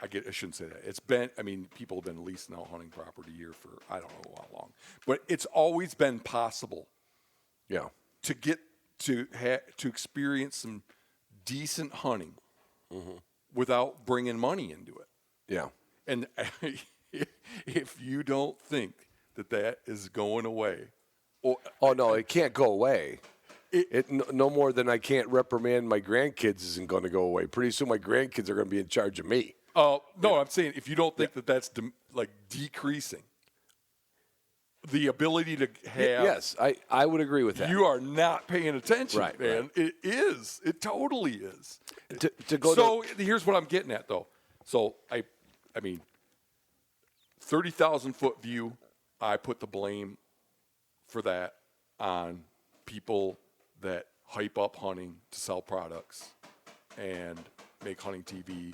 I shouldn't say that. It's been. I mean, people have been leasing out hunting property here for I don't know how long, but it's always been possible. Yeah. To get to experience some decent hunting without bringing money into it. Yeah. And if you don't think that is going away, no, it can't go away. No more than I can't reprimand my grandkids isn't going to go away. Pretty soon my grandkids are going to be in charge of me. No, I'm saying if you don't think that's decreasing. The ability to have... Yes, I would agree with that. You are not paying attention, right, man. Right. It is. It totally is. Here's what I'm getting at, though. So, I mean, 30,000-foot view, I put the blame for that on people that hype up hunting to sell products and make hunting TV,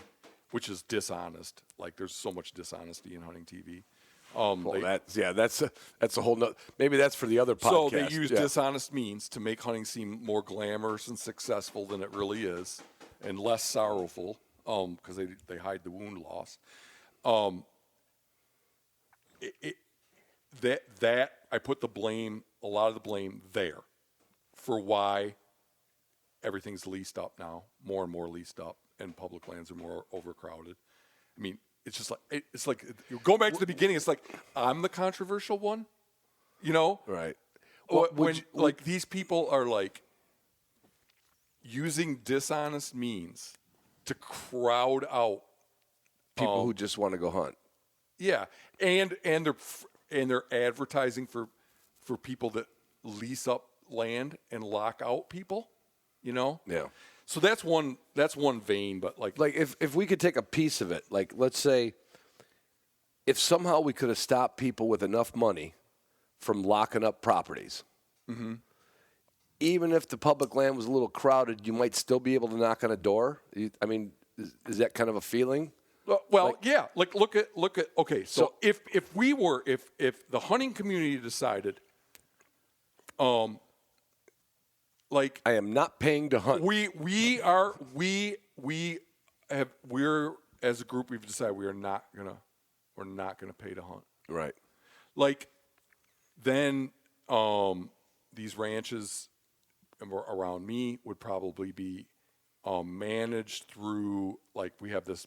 which is dishonest. Like, there's so much dishonesty in hunting TV. That's a whole nother. Maybe that's for the other podcast. So they use dishonest means to make hunting seem more glamorous and successful than it really is, and less sorrowful, because they hide the wound loss. That I put a lot of the blame there, for why everything's leased up now, more and more leased up, and public lands are more overcrowded. I mean. It's like you go back to the beginning. It's like I'm the controversial one, Right. These people are like using dishonest means to crowd out people who just want to go hunt. Yeah, and they're advertising for people that lease up land and lock out people. Yeah. So that's one vein, but like if we could take a piece of it, like let's say if somehow we could have stopped people with enough money from locking up properties, even if the public land was a little crowded, you might still be able to knock on a door. I mean, is that kind of a feeling? Well, yeah. Like look at. Okay, so if the hunting community decided, like I am not paying to hunt. we're as a group we've decided we're not gonna pay to hunt. Right. Like then these ranches around me would probably be managed through, like, we have this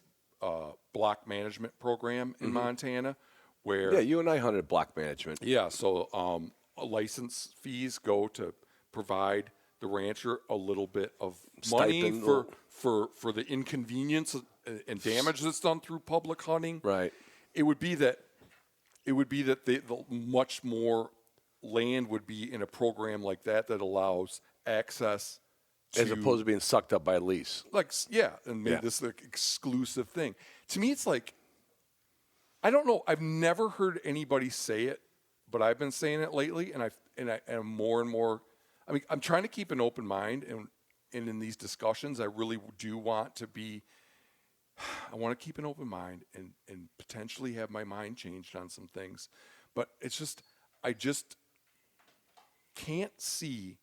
block management program in Montana where you and I hunted block management. Yeah, so license fees go to provide the rancher a little bit of money Stipend. for the inconvenience and damage that's done through public hunting. Right. It would be that the much more land would be in a program like that allows access as opposed to being sucked up by a lease. And made this like exclusive thing. To me, it's like, I don't know. I've never heard anybody say it, but I've been saying it lately, and I'm more and more. I mean, I'm trying to keep an open mind, and in these discussions, I really do want to be. I want to keep an open mind and potentially have my mind changed on some things, but it's just I just can't see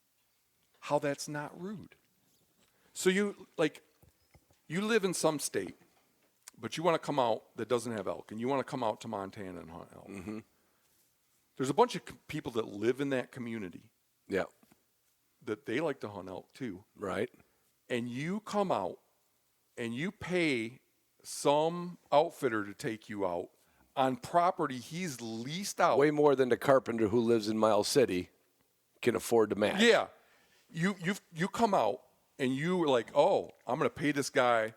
how that's not rude. So you live in some state, but you want to come out that doesn't have elk, and you want to come out to Montana and hunt elk. Mm-hmm. There's a bunch of people that live in that community. Yeah. That they like to hunt elk too. Right. And you come out and you pay some outfitter to take you out on property he's leased out. Way more than the carpenter who lives in Miles City can afford to match. Yeah. You come out and you're like, oh, I'm going to pay this guy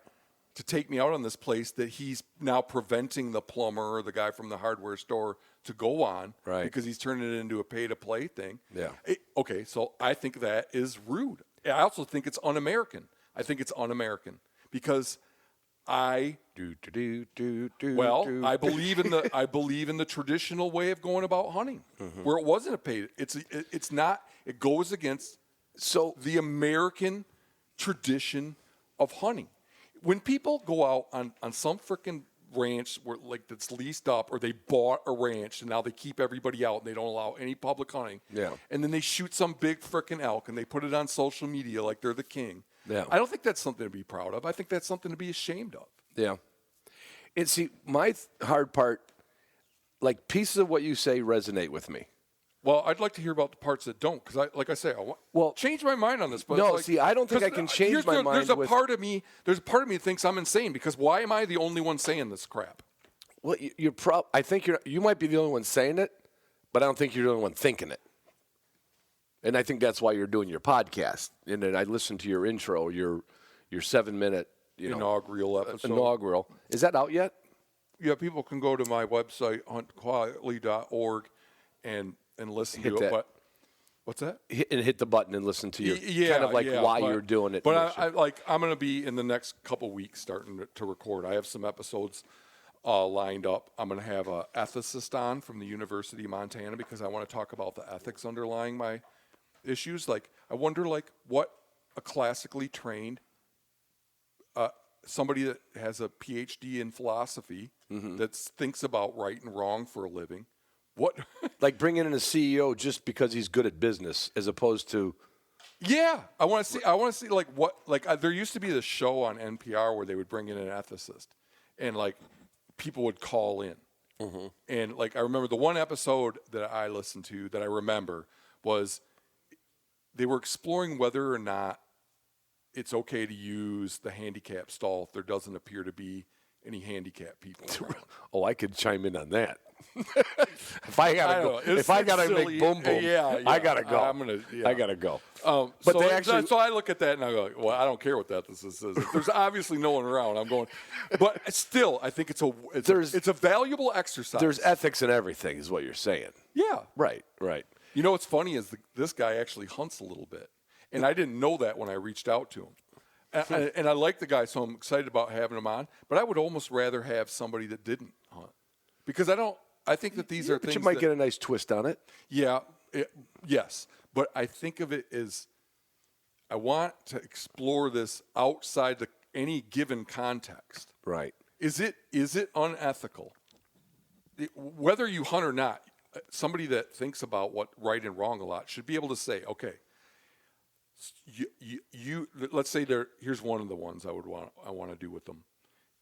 to take me out on this place that he's now preventing the plumber or the guy from the hardware store to go on, right? Because he's turning it into a pay-to-play thing. Yeah. Okay, so I think that is rude. I also think it's un-American. I think it's un-American because I believe in the traditional way of going about hunting, where it wasn't a pay. It's not. It goes against the American tradition of hunting. When people go out on some freaking ranch that's leased up, or they bought a ranch and now they keep everybody out and they don't allow any public hunting. Yeah. And then they shoot some big freaking elk and they put it on social media like they're the king. Yeah. I don't think that's something to be proud of. I think that's something to be ashamed of. Yeah. And see, my hard part, like pieces of what you say resonate with me. Well, I'd like to hear about the parts that don't, because I change my mind on this. But no, see, I don't think I can change my mind. There's a part of me that thinks I'm insane, because why am I the only one saying this crap? Well, I think you might be the only one saying it, but I don't think you're the only one thinking it. And I think that's why you're doing your podcast. And then I listened to your intro, your 7-minute inaugural episode. Inaugural. Is that out yet? Yeah, people can go to my website, huntquietly.org, and listen to it. But what's that? Hit the button and listen to why you're doing it. But I'm going to be in the next couple weeks starting to record. I have some episodes lined up. I'm going to have an ethicist on from the University of Montana, because I want to talk about the ethics underlying my issues. Like, I wonder, what a classically trained somebody that has a PhD in philosophy that thinks about right and wrong for a living. What? Like bringing in a CEO just because he's good at business, as opposed to. Yeah, I want to see what there used to be this show on NPR where they would bring in an ethicist, and people would call in, and I remember the one episode that I listened to that I remember was they were exploring whether or not it's okay to use the handicap stall if there doesn't appear to be any handicapped people around. Oh, I could chime in on that. If I gotta make boom boom, I gotta go. I gotta go. So I look at that and I go, well, I don't care what that this is. There's obviously no one around. I'm going, but still, I think it's a valuable exercise. There's ethics in everything, is what you're saying. Yeah. Right. You know what's funny is this guy actually hunts a little bit, and I didn't know that when I reached out to him. And I like the guy, so I'm excited about having him on. But I would almost rather have somebody that didn't hunt, because I think that these are but things you might that, get a nice twist on it. Yeah, yes. But I think of it as I want to explore this outside any given context. Right. Is it unethical? Whether you hunt or not, somebody that thinks about what right and wrong a lot should be able to say, okay, you let's say here's one of the ones I want to do with them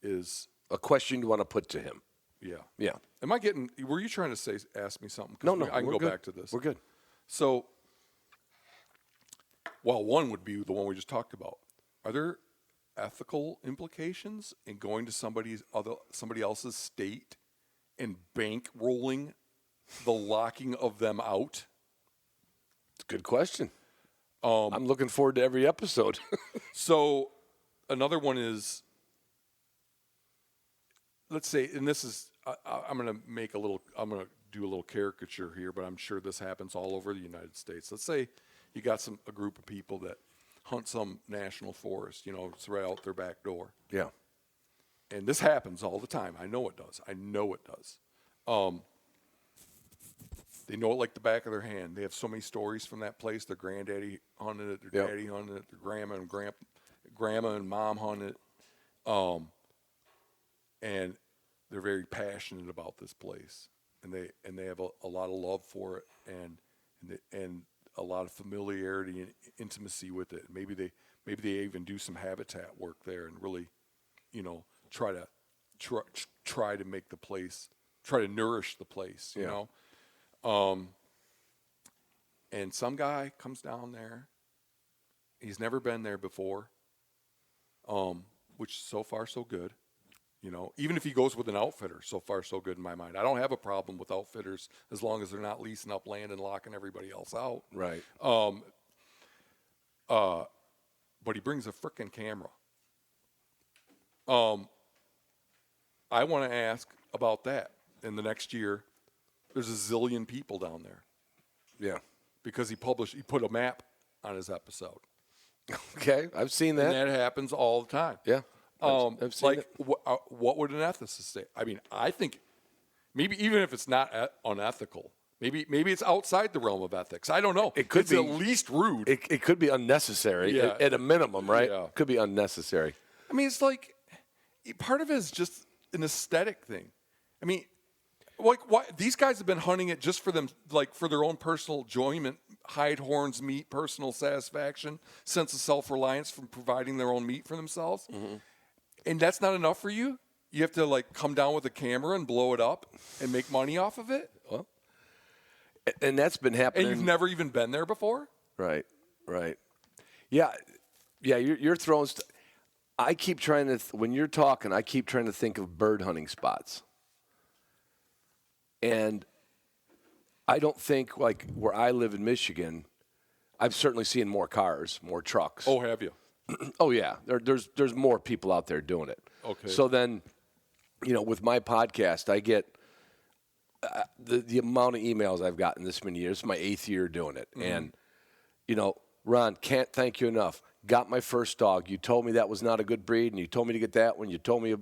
is a question you want to put to him. Yeah. Yeah. Were you trying to ask me something? No, I can go good. back to this. We're good. So, well, one would be the one we just talked about. Are there ethical implications in going to somebody else's state and bankrolling the locking of them out? It's a good question. I'm looking forward to every episode. So, another one is, let's say, and this is, I'm going to do a little caricature here, but I'm sure this happens all over the United States. Let's say you got a group of people that hunt some national forest, it's right out their back door. Yeah. And this happens all the time. I know it does. They know it like the back of their hand. They have so many stories from that place. Their granddaddy hunted it, their daddy hunted it, their grandma and mom hunted it. And they're very passionate about this place. And they have a lot of love for it and a lot of familiarity and intimacy with it. Maybe they even do some habitat work there and really, try to make the place, try to nourish the place, you know. And some guy comes down there. He's never been there before, which so far so good. Even if he goes with an outfitter, so far so good in my mind. I don't have a problem with outfitters as long as they're not leasing up land and locking everybody else out. Right. But he brings a frickin' camera. I want to ask about that. In the next year, there's a zillion people down there. Yeah. Because he put a map on his episode. Okay, I've seen that. And that happens all the time. Yeah. I've seen it. What would an ethicist say? I mean, I think maybe even if it's not unethical, maybe it's outside the realm of ethics. I don't know. It could be at least rude. It could be unnecessary at a minimum, right? Yeah. Could be unnecessary. I mean, it's like part of it is just an aesthetic thing. I mean, why these guys have been hunting it just for them, like for their own personal enjoyment, hide, horns, meat, personal satisfaction, sense of self-reliance from providing their own meat for themselves. Mm-hmm. And that's not enough for you? You have to come down with a camera and blow it up and make money off of it? Well, and that's been happening. And you've never even been there before? Right. Yeah, you're throwing I keep trying to, when you're talking, I keep trying to think of bird hunting spots. And I don't think, where I live in Michigan, I've certainly seen more cars, more trucks. Oh, have you? Oh, yeah. There's more people out there doing it. Okay. So then, with my podcast, I get the amount of emails I've gotten this many years. It's my 8th year doing it. Mm-hmm. And, Ron, can't thank you enough. Got my first dog. You told me that was not a good breed, and you told me to get that one. You told me,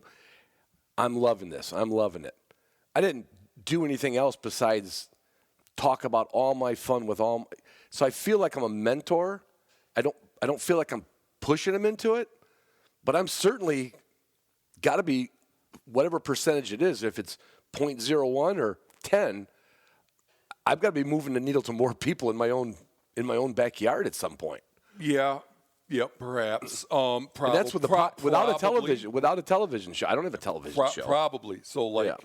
I'm loving this. I'm loving it. I didn't do anything else besides talk about all my fun with all. So I feel like I'm a mentor. I don't feel like I'm pushing them into it, but I'm certainly got to be whatever percentage it is. If it's 0.01 or 10, I've got to be moving the needle to more people in my own backyard at some point. Yeah. Yep, perhaps. And that's with without a television show. I don't have a television show. Probably. So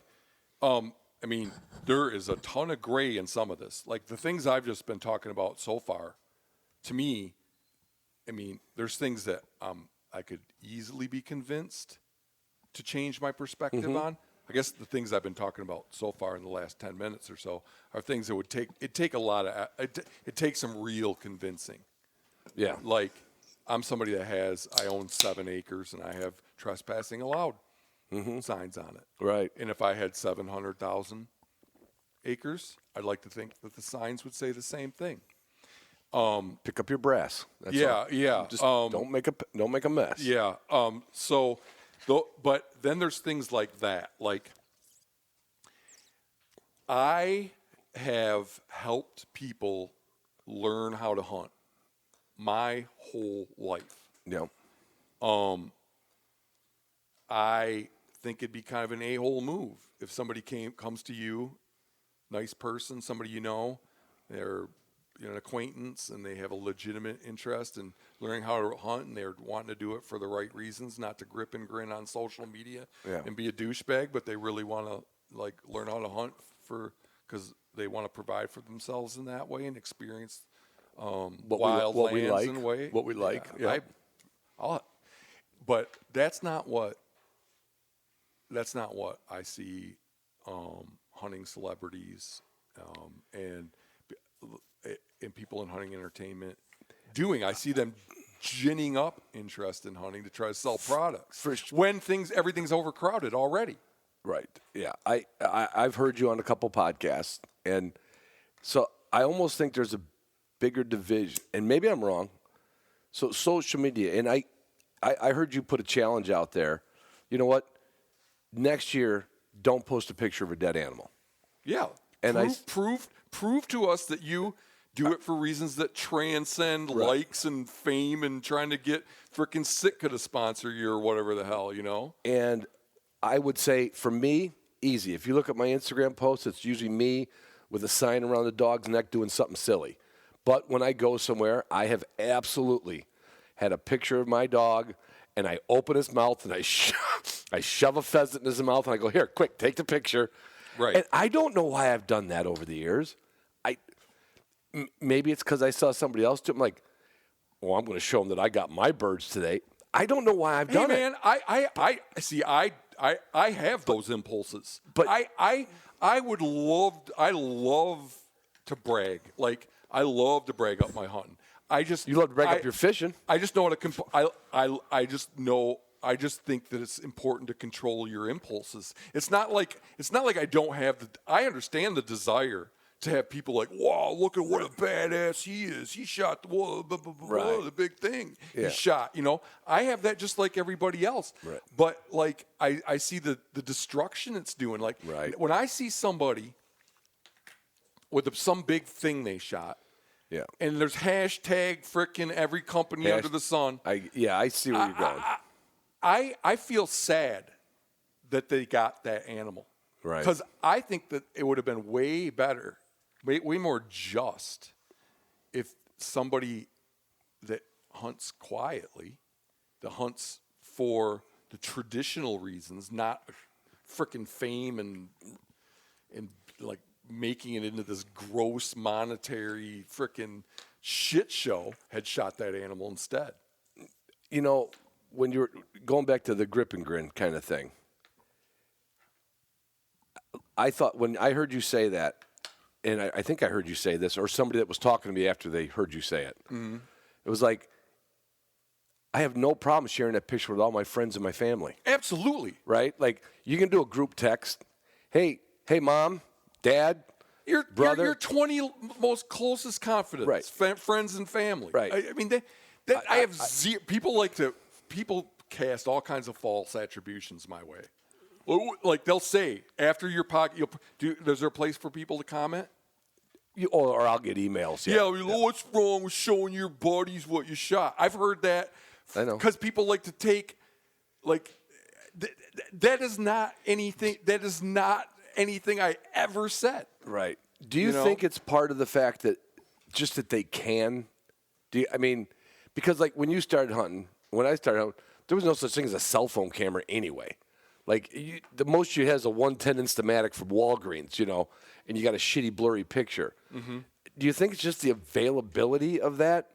I mean, there is a ton of gray in some of this. Like the things I've just been talking about so far, to me, I mean, there's things that I could easily be convinced to change my perspective on. I guess the things I've been talking about so far in the last 10 minutes or so are things that would take a lot of it takes some real convincing. Yeah. Like I'm somebody that I own 7 acres and I have trespassing allowed signs on it. Right. And if I had 700,000 acres, I'd like to think that the signs would say the same thing. Pick up your brass. That's Yeah, all. yeah. Just don't make a mess. Yeah. But then there's things like that. Like, I have helped people learn how to hunt my whole life. Yeah. I think it'd be kind of an a-hole move if somebody comes to you, nice person, somebody you know, they're an acquaintance and they have a legitimate interest in learning how to hunt and they're wanting to do it for the right reasons, not to grip and grin on social media and be a douchebag, but they really want to like learn how to hunt because they want to provide for themselves in that way and experience wild lands and way. What we like. Yeah. But that's not what I see hunting celebrities and people in hunting entertainment doing. I see them ginning up interest in hunting to try to sell products when everything's overcrowded already. Right. Yeah. I've heard you on a couple podcasts, and so I almost think there's a bigger division, and maybe I'm wrong. So social media, and I heard you put a challenge out there. You know what? Next year, don't post a picture of a dead animal. Yeah. And prove to us that you do it for reasons that transcend likes and fame and trying to get frickin' Sitka to sponsor you or whatever the hell, And I would say, for me, easy. If you look at my Instagram posts, it's usually me with a sign around the dog's neck doing something silly. But when I go somewhere, I have absolutely had a picture of my dog, and I open his mouth, and I shove a pheasant in his mouth, and I go, here, quick, take the picture. Right. And I don't know why I've done that over the years. Maybe it's because I saw somebody else do it. I'm like, well, I'm going to show them that I got my birds today. I don't know why I've done it. Hey, man, I see. I have those impulses, but I love to brag. Like, I love to brag up my hunting. You love to brag up your fishing. I just know how to. I just think that it's important to control your impulses. It's not like I don't have I understand the desire to have people like, wow, look at what a badass he is. He shot the big thing. Yeah. He shot, I have that just like everybody else. Right. But like I see the destruction it's doing. Like when I see somebody with some big thing they shot, and there's hashtag frickin' every company under the sun. I see where you're going. I feel sad that they got that animal. Right. Because I think that it would have been way better, way more just if somebody that hunts quietly, that hunts for the traditional reasons, not frickin' fame and like making it into this gross monetary frickin' shit show, had shot that animal instead. When you're going back to the grip and grin kind of thing, I thought when I heard you say that, and I think I heard you say this, or somebody that was talking to me after they heard you say it, it was like, I have no problem sharing that picture with all my friends and my family. Absolutely. Right? Like, you can do a group text. Hey, mom, dad, brother. Your 20 most closest confidants, right. Friends and family. Right. I mean, I have zero. People cast all kinds of false attributions my way. Like, they'll say after your podcast, is there a place for people to comment? Or I'll get emails. Yeah. What's wrong with showing your buddies what you shot? I've heard that. I know. Because people like to take, that is not anything. That is not anything I ever said. Right. Do you think it's part of the fact that just that they can? Because like when I started hunting, there was no such thing as a cell phone camera anyway. Like, the most you have is a 110 Instamatic from Walgreens, and you got a shitty blurry picture. Mm-hmm. Do you think it's just the availability of that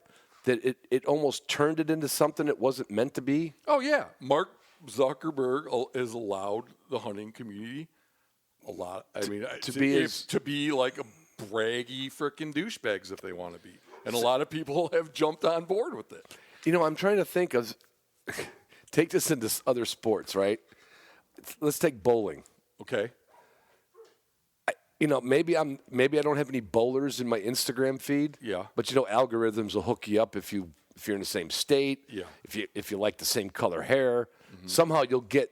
it almost turned it into something it wasn't meant to be? Oh, yeah. Mark Zuckerberg has allowed the hunting community a lot. To be like a braggy frickin' douchebags if they want to be. And a lot of people have jumped on board with it. I'm trying to think of, take this into other sports, right? Let's take bowling. Okay. maybe I don't have any bowlers in my Instagram feed. Yeah. But algorithms will hook you up if you're in the same state. Yeah. If you like the same color hair, somehow you'll get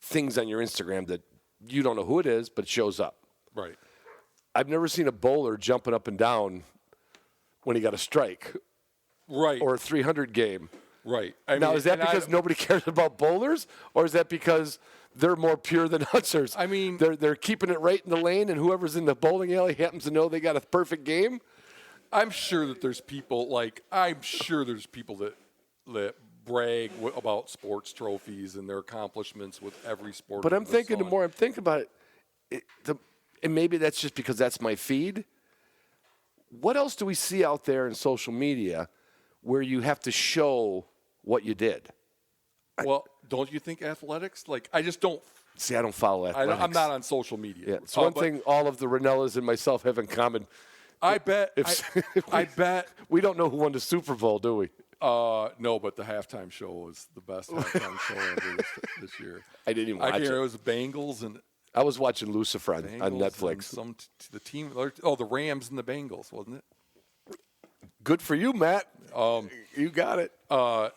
things on your Instagram that you don't know who it is, but it shows up. Right. I've never seen a bowler jumping up and down when he got a strike. Right. Or a 300 game. Right. Now, is that because nobody cares about bowlers, or is that because they're more pure than hunters? I mean, they're keeping it right in the lane, and whoever's in the bowling alley happens to know they got a perfect game. I'm sure that there's people that brag about sports trophies and their accomplishments with every sport. But I'm thinking, the more I'm thinking about it, and maybe that's just because that's my feed. What else do we see out there in social media where you have to show what you did? Well, don't you think athletics? I just don't. See, I don't follow athletics. I'm not on social media. Yeah, it's one thing all of the Rinellas and myself have in common. I bet. I bet. We don't know who won the Super Bowl, do we? No, but the halftime show was the best halftime show ever this year. I didn't even watch it. It was the Bengals and. I was watching Lucifer on Netflix. The team. The Rams and the Bengals, wasn't it? Good for you, Matt. You got it.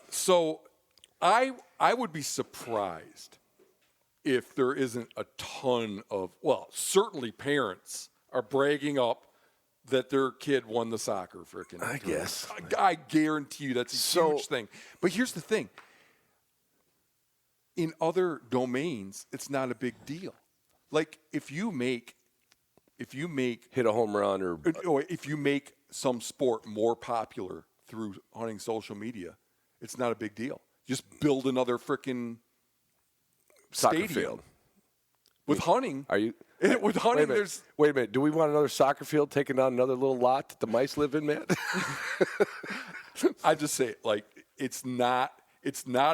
So, I would be surprised if there isn't a ton of certainly parents are bragging up that their kid won the soccer freaking. I guess. I guarantee you that's a huge thing. But here's the thing. In other domains, it's not a big deal. If you make hit a home run or if you make some sport more popular through hunting social media, it's not a big deal. Just build another freaking soccer stadium. Field. With hunting, are you? With hunting, wait a minute. Do we want another soccer field taking on another little lot that the mice live in, Matt? I just say it's not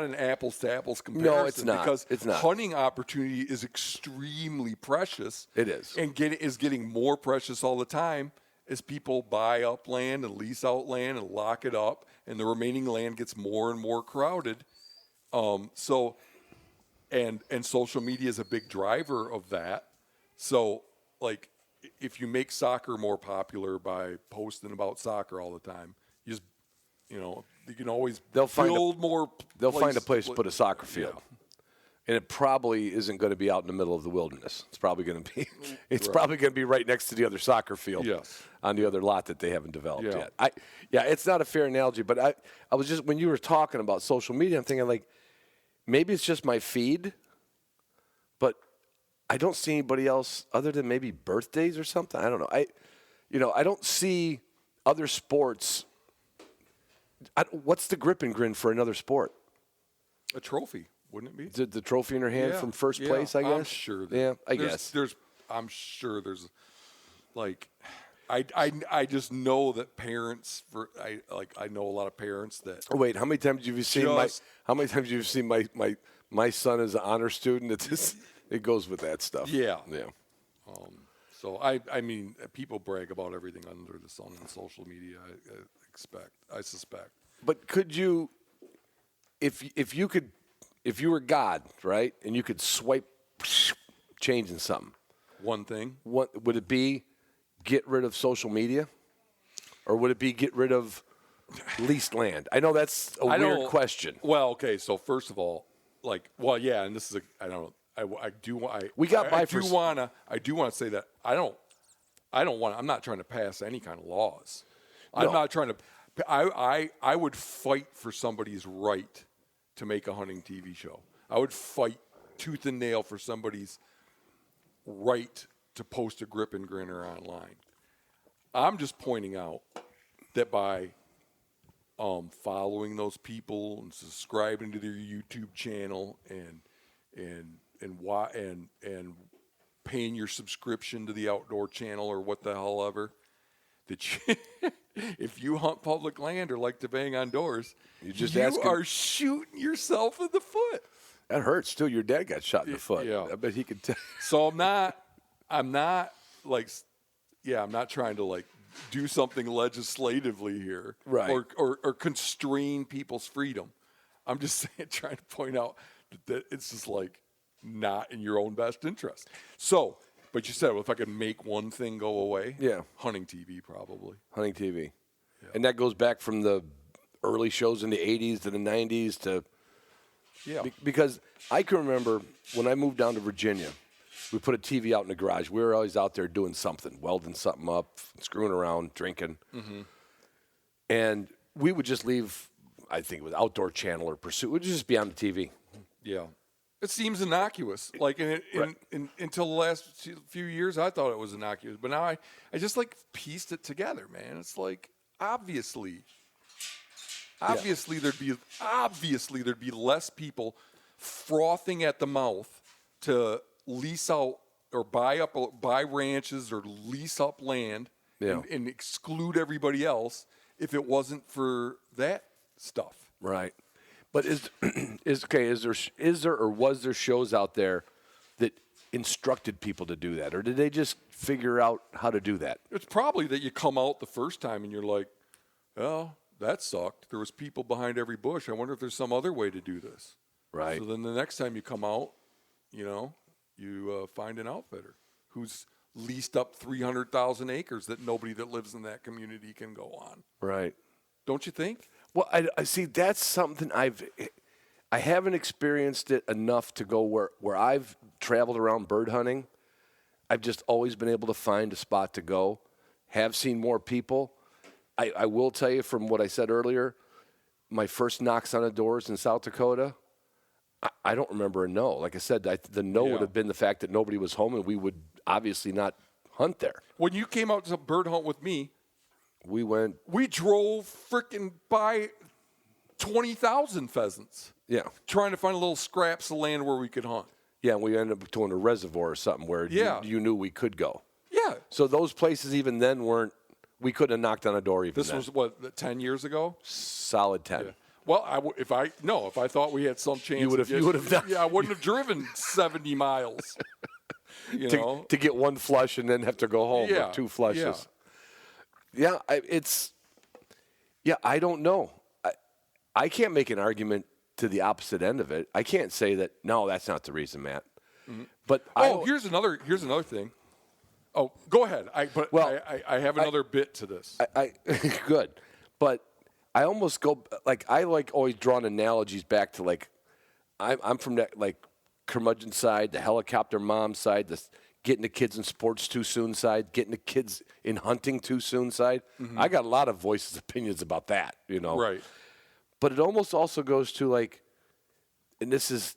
an apples to apples comparison. No, it's not. Because it's not. Hunting opportunity is extremely precious. It is. And is getting more precious all the time as people buy up land and lease out land and lock it up, and the remaining land gets more and more crowded. And social media is a big driver of that. So, if you make soccer more popular by posting about soccer all the time, you can always build more. They'll find a place to put a soccer field. Yeah. And it probably isn't going to be out in the middle of the wilderness. It's probably going to be. Probably going to be right next to the other soccer field. Yes. On the other lot that they haven't developed yet. It's not a fair analogy, but I was just, when you were talking about social media, I'm thinking maybe it's just my feed, but I don't see anybody else other than maybe birthdays or something. I don't know. I don't see other sports. What's the grip and grin for another sport? A trophy. Wouldn't it be? The trophy in her hand from first place, I guess? I'm sure. I guess. I'm sure there's I just know that parents I know a lot of parents that. Oh, wait, how many times have you seen my son as an honor student? It goes with that stuff. Yeah. Yeah. So I mean, people brag about everything under the sun on social media. I suspect. But could you, if you were God, right, and you could swipe, changing something. One thing. What would it be? Get rid of social media, or would it be get rid of leased land? I know that's a weird question. Well, okay. So first of all, and this is I don't know. I do want to say that I don't want. I'm not trying to pass any kind of laws. No. I'm not trying to. I would fight for somebody's right to make a hunting TV show. I would fight tooth and nail for somebody's right to post a grip and grinner online. I'm just pointing out that by following those people and subscribing to their YouTube channel and paying your subscription to the outdoor channel or what the hell ever, that if you hunt public land or like to bang on doors, you are shooting yourself in the foot. That hurts too. Your dad got shot in the foot. Yeah. I bet he could. So I'm not trying to do something legislatively here, right? Or constrain people's freedom. I'm just trying to point out that it's just not in your own best interest. So But you said, well, if I could make one thing go away, Yeah. hunting TV probably. Hunting TV. Yeah. And that goes back from the early shows in the 80s to the 90s to because I can remember when I moved down to Virginia, we put a TV out in the garage. We were always out there doing something, welding something up, screwing around, drinking. Mm-hmm. And we would just leave, I think it was Outdoor Channel or Pursuit. We'd just be on the TV. Yeah. It seems innocuous. Like until the last few years, I thought it was innocuous. But now I just like pieced it together, man. It's like obviously there'd be less people frothing at the mouth to lease out or buy ranches or lease up land and exclude everybody else if it wasn't for that stuff. Right. But is there or was there shows out there that instructed people to do that, or did they just figure out how to do that? It's probably that you come out the first time and you're like, oh, that sucked. There was people behind every bush. I wonder if there's some other way to do this. Right. So then the next time you come out, you find an outfitter who's leased up 300,000 acres that nobody that lives in that community can go on. Right. Don't you think? Well, I see. That's something I haven't experienced it enough to go where I've traveled around bird hunting. I've just always been able to find a spot to go. Have seen more people. I will tell you from what I said earlier, my first knocks on the doors in South Dakota, I don't remember a no. Like I said, the no would have been the fact that nobody was home and we would obviously not hunt there. When you came out to bird hunt with me, we drove freaking by 20,000 pheasants. Yeah. Trying to find a little scraps of land where we could hunt. Yeah, and we ended up doing a reservoir or something where you knew we could go. Yeah. So those places even then we couldn't have knocked on a door even This then. was, what, 10 years ago? Solid 10. Yeah. Well, if I thought we had some chance, you would have done. Yeah, I wouldn't have driven 70 miles. To get one flush and then have to go home with two flushes. Yeah, I don't know. I can't make an argument to the opposite end of it. I can't say that, no, that's not the reason, Matt. Mm-hmm. But here's another thing. Oh, go ahead. I have another bit to this. Good. But I almost go, I always drawing analogies back to, I'm from that, curmudgeon side, the helicopter mom side, the getting the kids in sports too soon side, getting the kids in hunting too soon side. Mm-hmm. I got a lot of voices, opinions about that, Right. But it almost also goes to and this is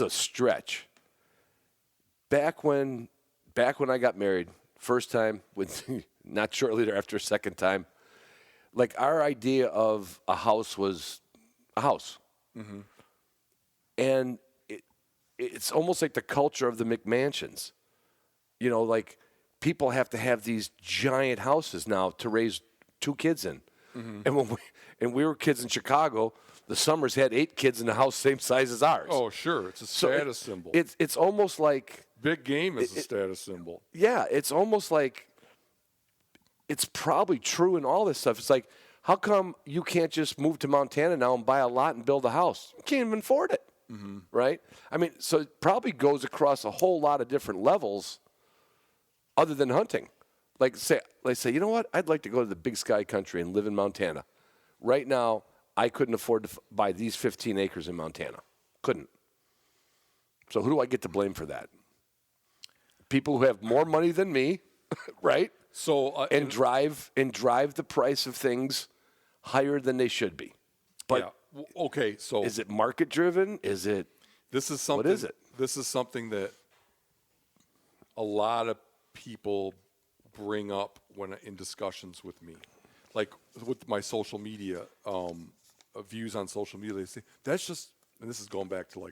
a stretch. Back when I got married, first time, not shortly thereafter, second time, our idea of a house was a house. Mm-hmm. And it's almost like the culture of the McMansions. People have to have these giant houses now to raise two kids in. Mm-hmm. And when we were kids in Chicago, the Summers had 8 kids in the house same size as ours. Oh, sure. It's a status symbol. It's almost like big game is a status symbol. Yeah, it's almost like it's probably true in all this stuff. It's like, how come you can't just move to Montana now and buy a lot and build a house? You can't even afford it. Mm-hmm. Right? I mean, so it probably goes across a whole lot of different levels other than hunting. Say, you know what? I'd like to go to the big sky country and live in Montana. Right now, I couldn't afford to buy these 15 acres in Montana. Couldn't. So who do I get to blame for that? People who have more money than me, right? So and drive the price of things higher than they should be. But okay, so is it market driven? Is it? This is something. What is it? This is something that a lot of people bring up when in discussions with me, with my social media views on social media. They say that's just, and this is going back to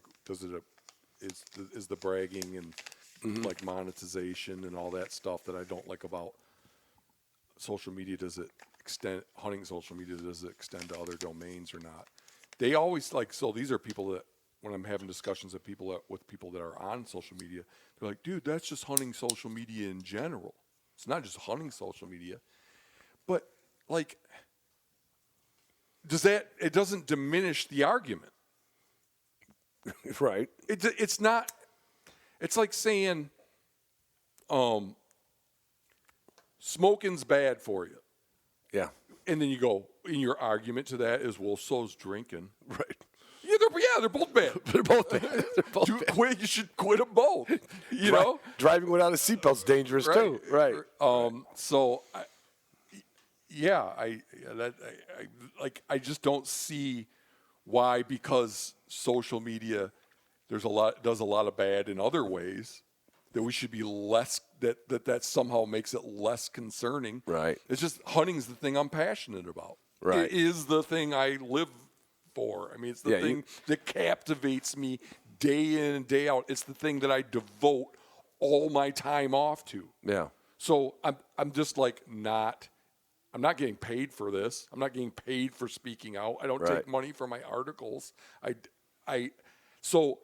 is the bragging and mm-hmm. Monetization and all that stuff that I don't like about social media. Does it extend hunting social media? Does it extend to other domains or not? They always so these are people that when I'm having discussions with people that are on social media, they're like, dude, that's just hunting social media in general. It's not just hunting social media. But it doesn't diminish the argument. Right. It's not, it's like saying, smoking's bad for you. Yeah. And then you go, and your argument to that is, well, so's drinking. Right. Yeah, they're both bad. They're both bad. They're both bad. You should quit them both. You know? Driving without a seatbelt's dangerous, too. Right. So, I just don't see why, because social media does a lot of bad in other ways, that we should be less, that somehow makes it less concerning. Right. It's just, hunting's the thing I'm passionate about. Right. It is the thing I live for. I mean, it's the thing that captivates me day in and day out. It's the thing that I devote all my time off to. Yeah. So I'm just like I'm not getting paid for this. I'm not getting paid for speaking out. I don't take money for my articles. So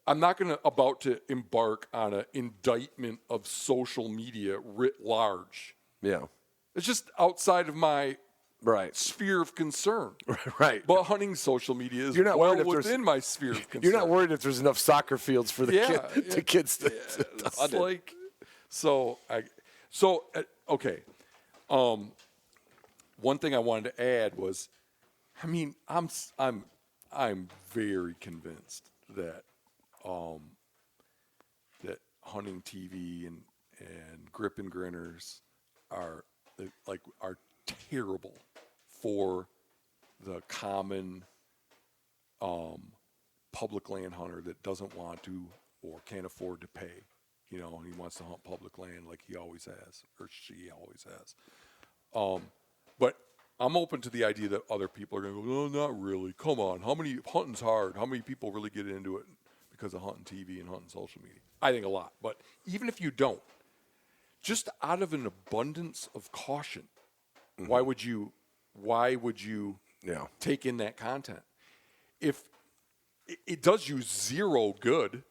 I'm not about to embark on an indictment of social media writ large. Yeah. It's just outside of my sphere of concern. Right. But hunting social media is within my sphere of concern. You're not worried if there's enough soccer fields for the kids to hunt it. Like, okay. One thing I wanted to add was, I mean, I'm very convinced that that hunting TV and grip and grinners are terrible for the common public land hunter that doesn't want to or can't afford to pay. You know, and he wants to hunt public land like he always has, or she always has. But I'm open to the idea that other people are going to go, no, not really. Come on. Hunting's hard. How many people really get into it because of hunting TV and hunting social media? I think a lot. But even if you don't, just out of an abundance of caution, why would you take in that content? If it does you zero good.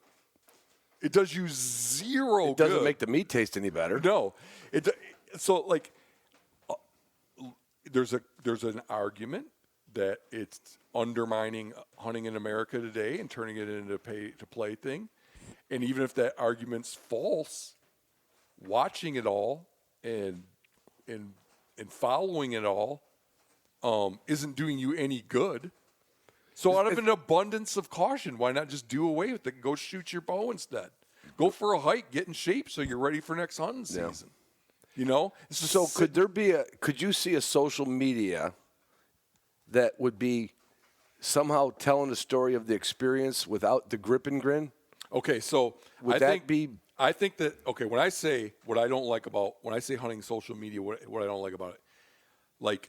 It does you zero good. It doesn't make the meat taste any better. No. There's an argument that it's undermining hunting in America today and turning it into a pay-to-play thing. And even if that argument's false, watching it all and following it all isn't doing you any good. So out of an abundance of caution, why not just do away with it? Go shoot your bow instead. Go for a hike, get in shape so you're ready for next hunting season. You know? So could you see a social media that would be somehow telling the story of the experience without the grip and grin? Okay, so I think that when I say what I don't like about, when I say hunting social media, what I don't like about it, like,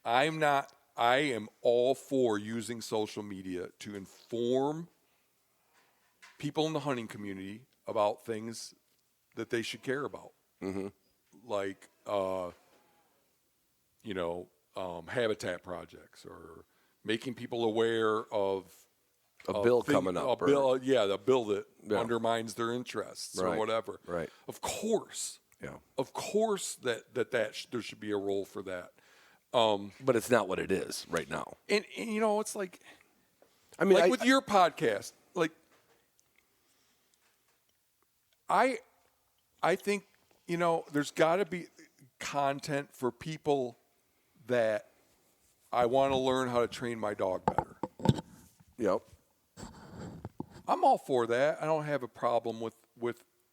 I am all for using social media to inform people in the hunting community about things that they should care about. Mm-hmm. Like, habitat projects, or making people aware of a bill coming up. The bill that undermines their interests or whatever. Right. Of course. Yeah. Of course there should be a role for that. But it's not what it is right now. And it's like, I mean, with your podcast, like, I think, there's got to be content for people that I want to learn how to train my dog better. Yep. I'm all for that. I don't have a problem with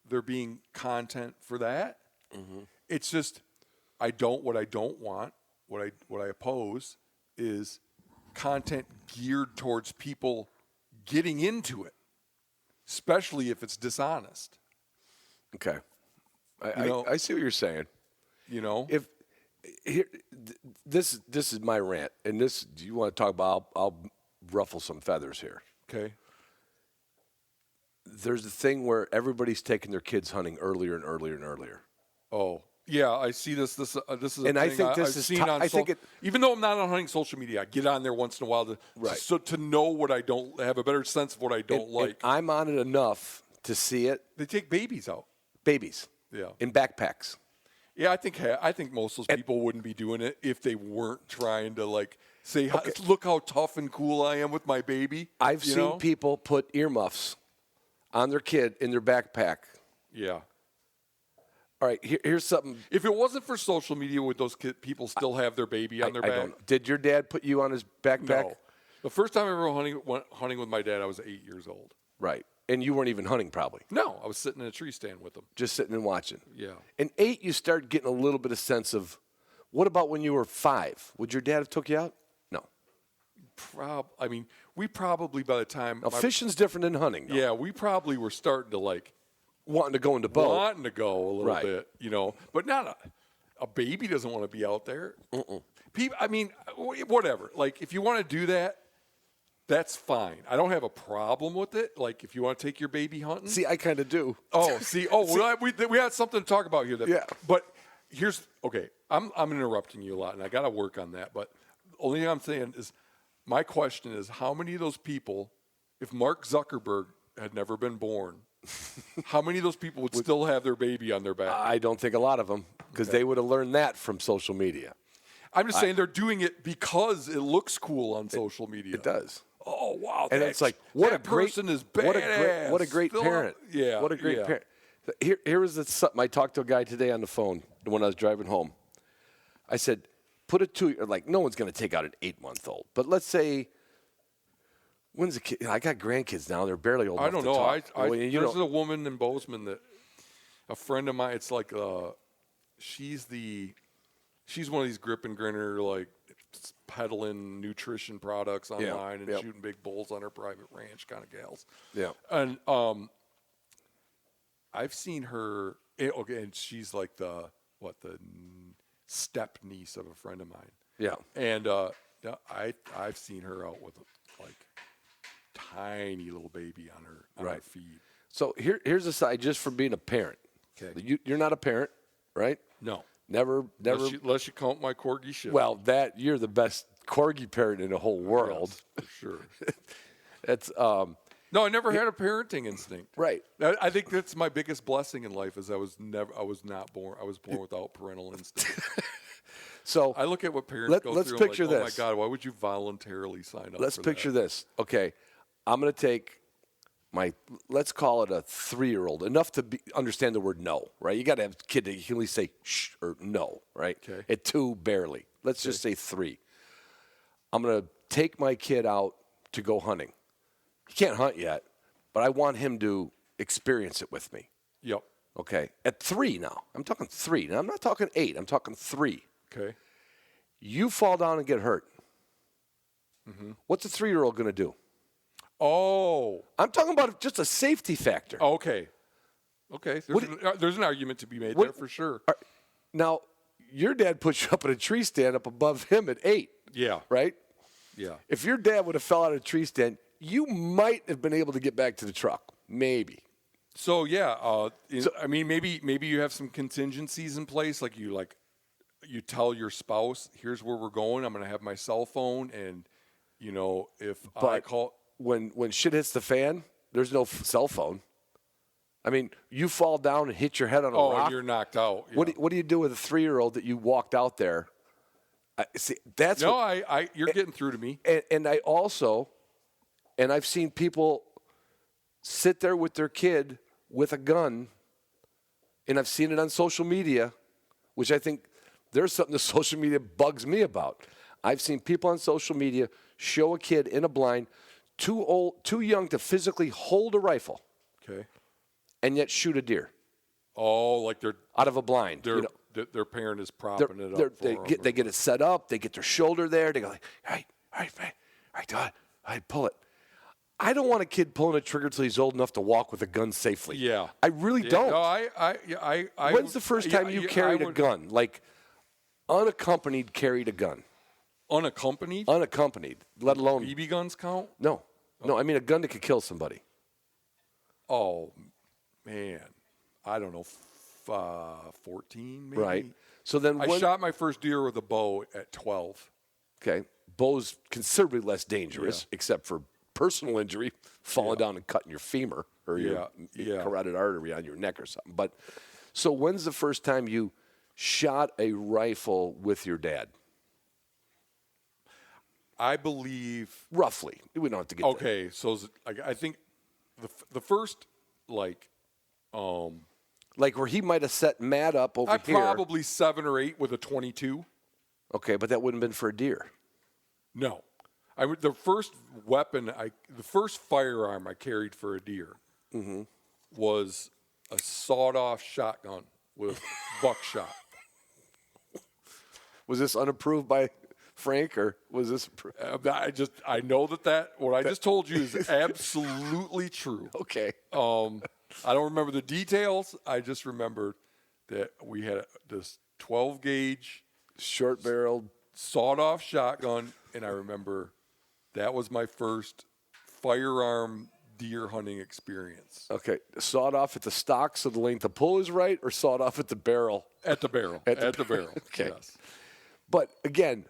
there being content for that. Mm-hmm. It's just what I don't want, what I oppose is content geared towards people getting into it, especially if it's dishonest. Okay. I see what you're saying. If this is my rant, and this you want to talk about, I'll ruffle some feathers here. Okay. There's a thing where everybody's taking their kids hunting earlier and earlier and earlier. Oh, yeah, I see this. This is a and thing I think this I've is. seen on I think even though I'm not on hunting social media, I get on there once in a while to know what I don't have a better sense of what I don't like. And I'm on it enough to see it. They take babies out. Babies. Yeah. In backpacks. Yeah, I think most of those people wouldn't be doing it if they weren't trying to say, look how tough and cool I am with my baby. I've seen people put earmuffs on their kid in their backpack. Yeah. All right, here's something. If it wasn't for social media, would those people still have their baby on their back? I don't know. Did your dad put you on his backpack? No. The first time I ever went hunting with my dad, I was 8 years old. Right. And you weren't even hunting probably. No, I was sitting in a tree stand with him. Just sitting and watching. Yeah. And 8, you start getting a little bit of sense of, what about when you were 5? Would your dad have took you out? No. I mean, we probably by the time. Now, fishing's different than hunting, though. Yeah, we probably were starting to like. Wanting to go into boat. Wanting to go a little bit, but not a baby doesn't want to be out there. People, I mean, whatever. Like, if you want to do that, that's fine. I don't have a problem with it. Like, if you want to take your baby hunting. See, I kind of do. Oh, see. Oh, we had something to talk about here. Yeah. But okay, I'm interrupting you a lot, and I got to work on that. But the only thing I'm saying is, my question is, how many of those people, if Mark Zuckerberg had never been born, how many of those people would still have their baby on their back? I don't think a lot of them, because they would have learned that from social media. I'm just saying they're doing it because it looks cool on social media. It does. Oh, wow. And it's like, what a great person is badass. What a great parent. Yeah. What a great parent. Here was something. I talked to a guy today on the phone when I was driving home. I said, no one's going to take out an 8-month-old. But let's say, when's the kid? I got grandkids now. They're barely old enough to talk. I don't know. There's a woman in Bozeman that a friend of mine. It's like she's one of these grip and grinner like peddling nutrition products online and shooting big bulls on her private ranch kind of gals. Yeah. And I've seen her. And she's like the step niece of a friend of mine. Yeah. And I've seen her out with like tiny little baby on her feed. So here's a side just for being a parent. Okay. You're not a parent, right? No. Never. Unless you count my corgi shit. Well, you're the best corgi parent in the whole world. Yes, for sure. That's no, I never had a parenting instinct. Right. I think that's my biggest blessing in life is I was not born. I was born without parental instinct. So I look at what parents go let's through. Picture and I'm like, this. Oh my God, why would you voluntarily sign up? Let's for picture that? this. Okay, I'm going to take let's call it a 3-year-old, enough to understand the word no, right? You got to have a kid that you can at least say shh or no, right? Okay. At 2, barely. Let's just say 3. I'm going to take my kid out to go hunting. He can't hunt yet, but I want him to experience it with me. Yep. Okay. At 3 now. I'm talking 3. Now, I'm not talking 8. I'm talking 3. Okay. You fall down and get hurt. Mm-hmm. What's a 3-year-old going to do? Oh. I'm talking about just a safety factor. Okay. Okay. There's an argument to be made there for sure. Now, your dad put you up in a tree stand up above him at 8. Yeah. Right? Yeah. If your dad would have fell out of a tree stand, you might have been able to get back to the truck. Maybe. So yeah, I mean, maybe you have some contingencies in place, like you tell your spouse, here's where we're going. I'm going to have my cell phone, and if I call when shit hits the fan, there's no cell phone. I mean, you fall down and hit your head on a rock. Oh, and you're knocked out. Yeah. What do you do with a 3-year-old that you walked out there? See, that's you're getting through to me. And I also, and I've seen people sit there with their kid with a gun, and I've seen it on social media, which I think there's something that social media bugs me about. I've seen people on social media show a kid in a blind, too young to physically hold a rifle, okay, and yet shoot a deer. Oh, like they're out of a blind. Their parent is propping it up. They get it set up. They get their shoulder there. They go like, all right, go ahead, pull it. I don't want a kid pulling a trigger till he's old enough to walk with a gun safely. Yeah, I really don't. No, I When's the first time you carried a gun, like unaccompanied, carried a gun? Unaccompanied? Unaccompanied, let alone BB guns count? No, I mean a gun that could kill somebody. Oh man, I don't know, 14 maybe. Right. So then I shot my first deer with a bow at 12. Okay, bow's considerably less dangerous, except for personal injury, falling down and cutting your femur or your carotid artery on your neck or something. But so when's the first time you shot a rifle with your dad? I believe roughly. We don't have to get okay. So I think the first like where he might have set Matt up over here. Probably 7 or 8 with a 22. Okay, but that wouldn't have been for a deer. No. The first weapon, the first firearm I carried for a deer was a sawed-off shotgun with buckshot. Was this unapproved by Frank, or was this? I know that what I just told you is absolutely true. Okay. I don't remember the details. I just remembered that we had this 12-gauge short-barreled sawed-off shotgun, and I remember that was my first firearm deer hunting experience. Okay, sawed off at the stock so the length of pull is right, or sawed off at the barrel? At the barrel. At the barrel. Okay. Yes. But again,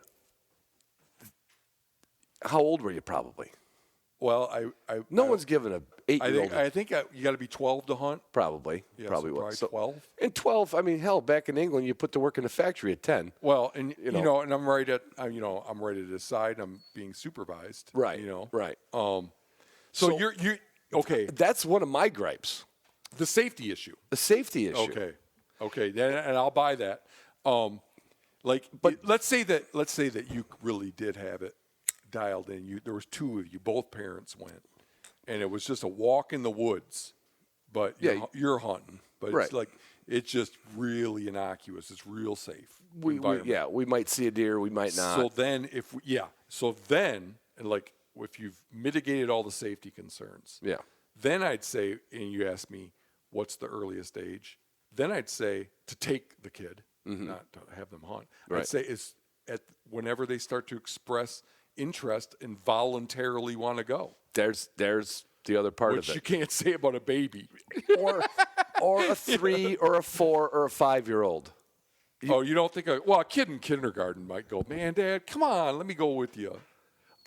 how old were you probably? Well, no one's given an 8-year-old. I think you got to be 12 to hunt. Probably. Yeah, probably so was. probably 12. And 12, I mean, hell, back in England, you put to work in a factory at 10. Well, and you know, and I'm right at I'm ready to decide. I'm being supervised. Right. Right. So you're okay. That's one of my gripes. The safety issue. The safety issue. Okay. Then, and I'll buy that. Let's say that you really did have it dialed in. There was 2 of you, both parents went, and it was just a walk in the woods, but you're hunting. But right. It's like it's just really innocuous. It's real safe. We might see a deer, we might not. So then if you've mitigated all the safety concerns, then I'd say, and you ask me what's the earliest age, then I'd say to take the kid, not to have them hunt. Right. I'd say is at whenever they start to express interest and voluntarily want to go. There's the other part of it. Which you can't say about a baby. or a 3 or a 4 or a 5-year-old. You don't think a kid in kindergarten might go, man, Dad, come on, let me go with you.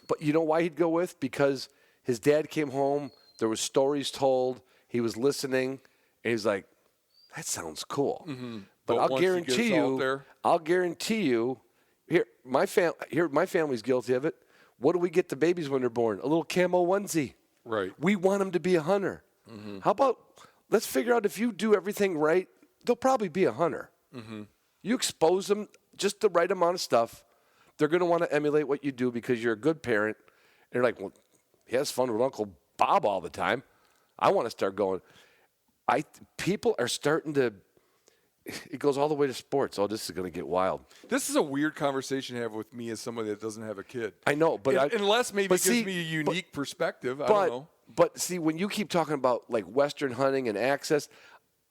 But you know why he'd go with? Because his dad came home, there was stories told, he was listening, and he's like, that sounds cool. Mm-hmm. But I'll guarantee you, my family's guilty of it. What do we get the babies when they're born? A little camo onesie. Right. We want them to be a hunter. Mm-hmm. How about let's figure out if you do everything right, they'll probably be a hunter. Mm-hmm. You expose them just the right amount of stuff. They're going to want to emulate what you do because you're a good parent. And you're like, well, he has fun with Uncle Bob all the time. I want to start going. People are starting to. It goes all the way to sports. Oh, this is going to get wild. This is a weird conversation to have with me as somebody that doesn't have a kid. I know, but unless maybe it gives me a unique perspective. I don't know. But see, when you keep talking about like Western hunting and access,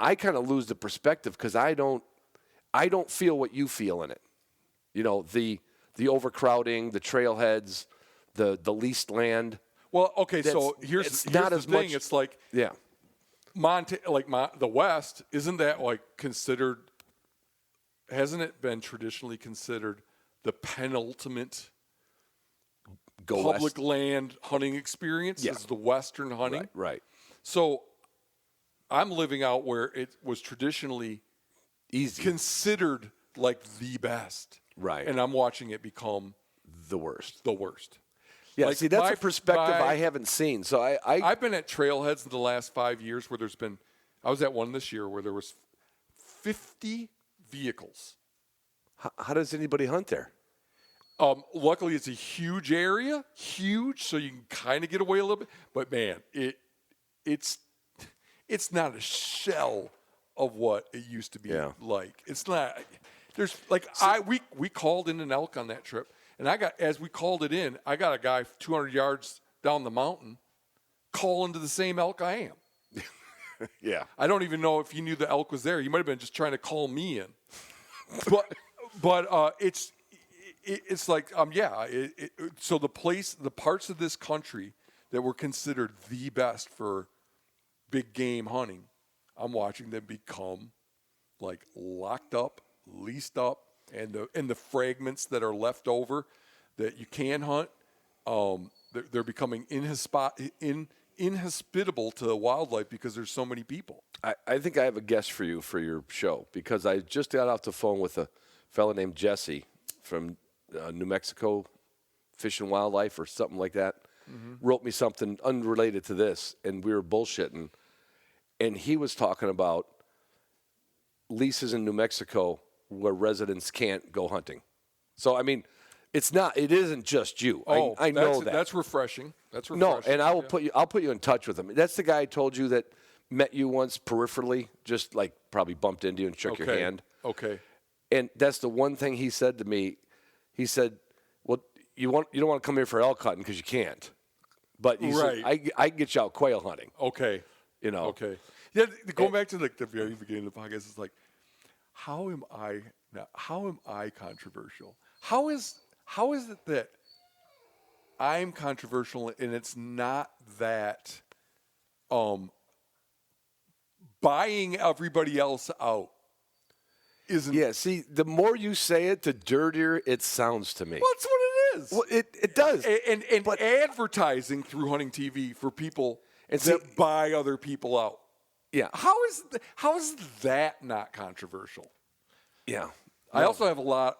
I kind of lose the perspective because I don't feel what you feel in it. You know, the overcrowding, the trailheads, the leased land. Well, okay, so here's not the as thing. much. It's like the West, isn't that like considered? Hasn't it been traditionally considered the penultimate public land hunting experience? Is the Western hunting, right? So I'm living out where it was traditionally considered like the best, right? And I'm watching it become the worst. Yeah, see, that's a perspective I haven't seen. So I've been at trailheads in the last 5 years where there's been. I was at one this year where there was 50 vehicles. How does anybody hunt there? Luckily, it's a huge area, so you can kind of get away a little bit. But man, it's not a shell of what it used to be like. It's not. There's like we called in an elk on that trip. And as we called it in, I got a guy 200 yards down the mountain calling to the same elk I am. Yeah. I don't even know if he knew the elk was there. He might have been just trying to call me in. But it's like so the parts of this country that were considered the best for big game hunting, I'm watching them become like locked up, leased up. And the fragments that are left over that you can hunt, they're becoming inhospitable to the wildlife because there's so many people. I think I have a guest for you for your show because I just got off the phone with a fellow named Jesse from New Mexico, Fish and Wildlife or something like that. Mm-hmm. Wrote me something unrelated to this, and we were bullshitting. and he was talking about leases in New Mexico where residents can't go hunting. So, I mean, it isn't just you. Oh, I know that. That's refreshing. No, and I'll put you in touch with him. That's the guy I told you that met you once peripherally, just like probably bumped into you and shook your hand. Okay. And that's the one thing he said to me. He said, "Well, you don't want to come here for elk hunting because you can't, but he said, I can get you out quail hunting." Okay. You know. Okay. Yeah. Going back to the very beginning of the podcast, it's like, how am I controversial? How is it that I'm controversial and it's not that buying everybody else out isn't? Yeah, see, the more you say it, the dirtier it sounds to me. Well, that's what it is. Well, it does. And advertising through hunting TV for people that buy other people out. Yeah. How is that not controversial? Yeah. I also have a lot,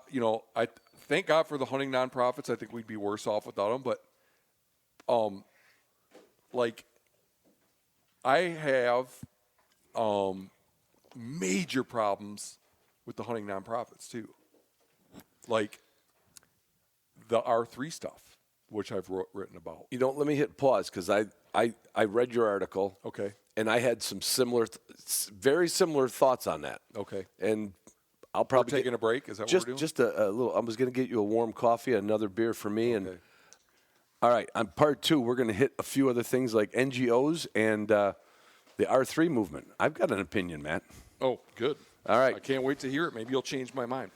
I thank God for the hunting nonprofits. I think we'd be worse off without them. But, I have major problems with the hunting nonprofits too. Like the R3 stuff, which I've written about. Let me hit pause because I read your article. Okay. And I had some very similar thoughts on that. Okay. And I'll probably taking a break. Is that just, what we're doing? Just a little. I was going to get you a warm coffee, another beer for me, Okay. and all right. On part 2, we're going to hit a few other things like NGOs and the R3 movement. I've got an opinion, Matt. Oh, good. All right. I can't wait to hear it. Maybe you'll change my mind.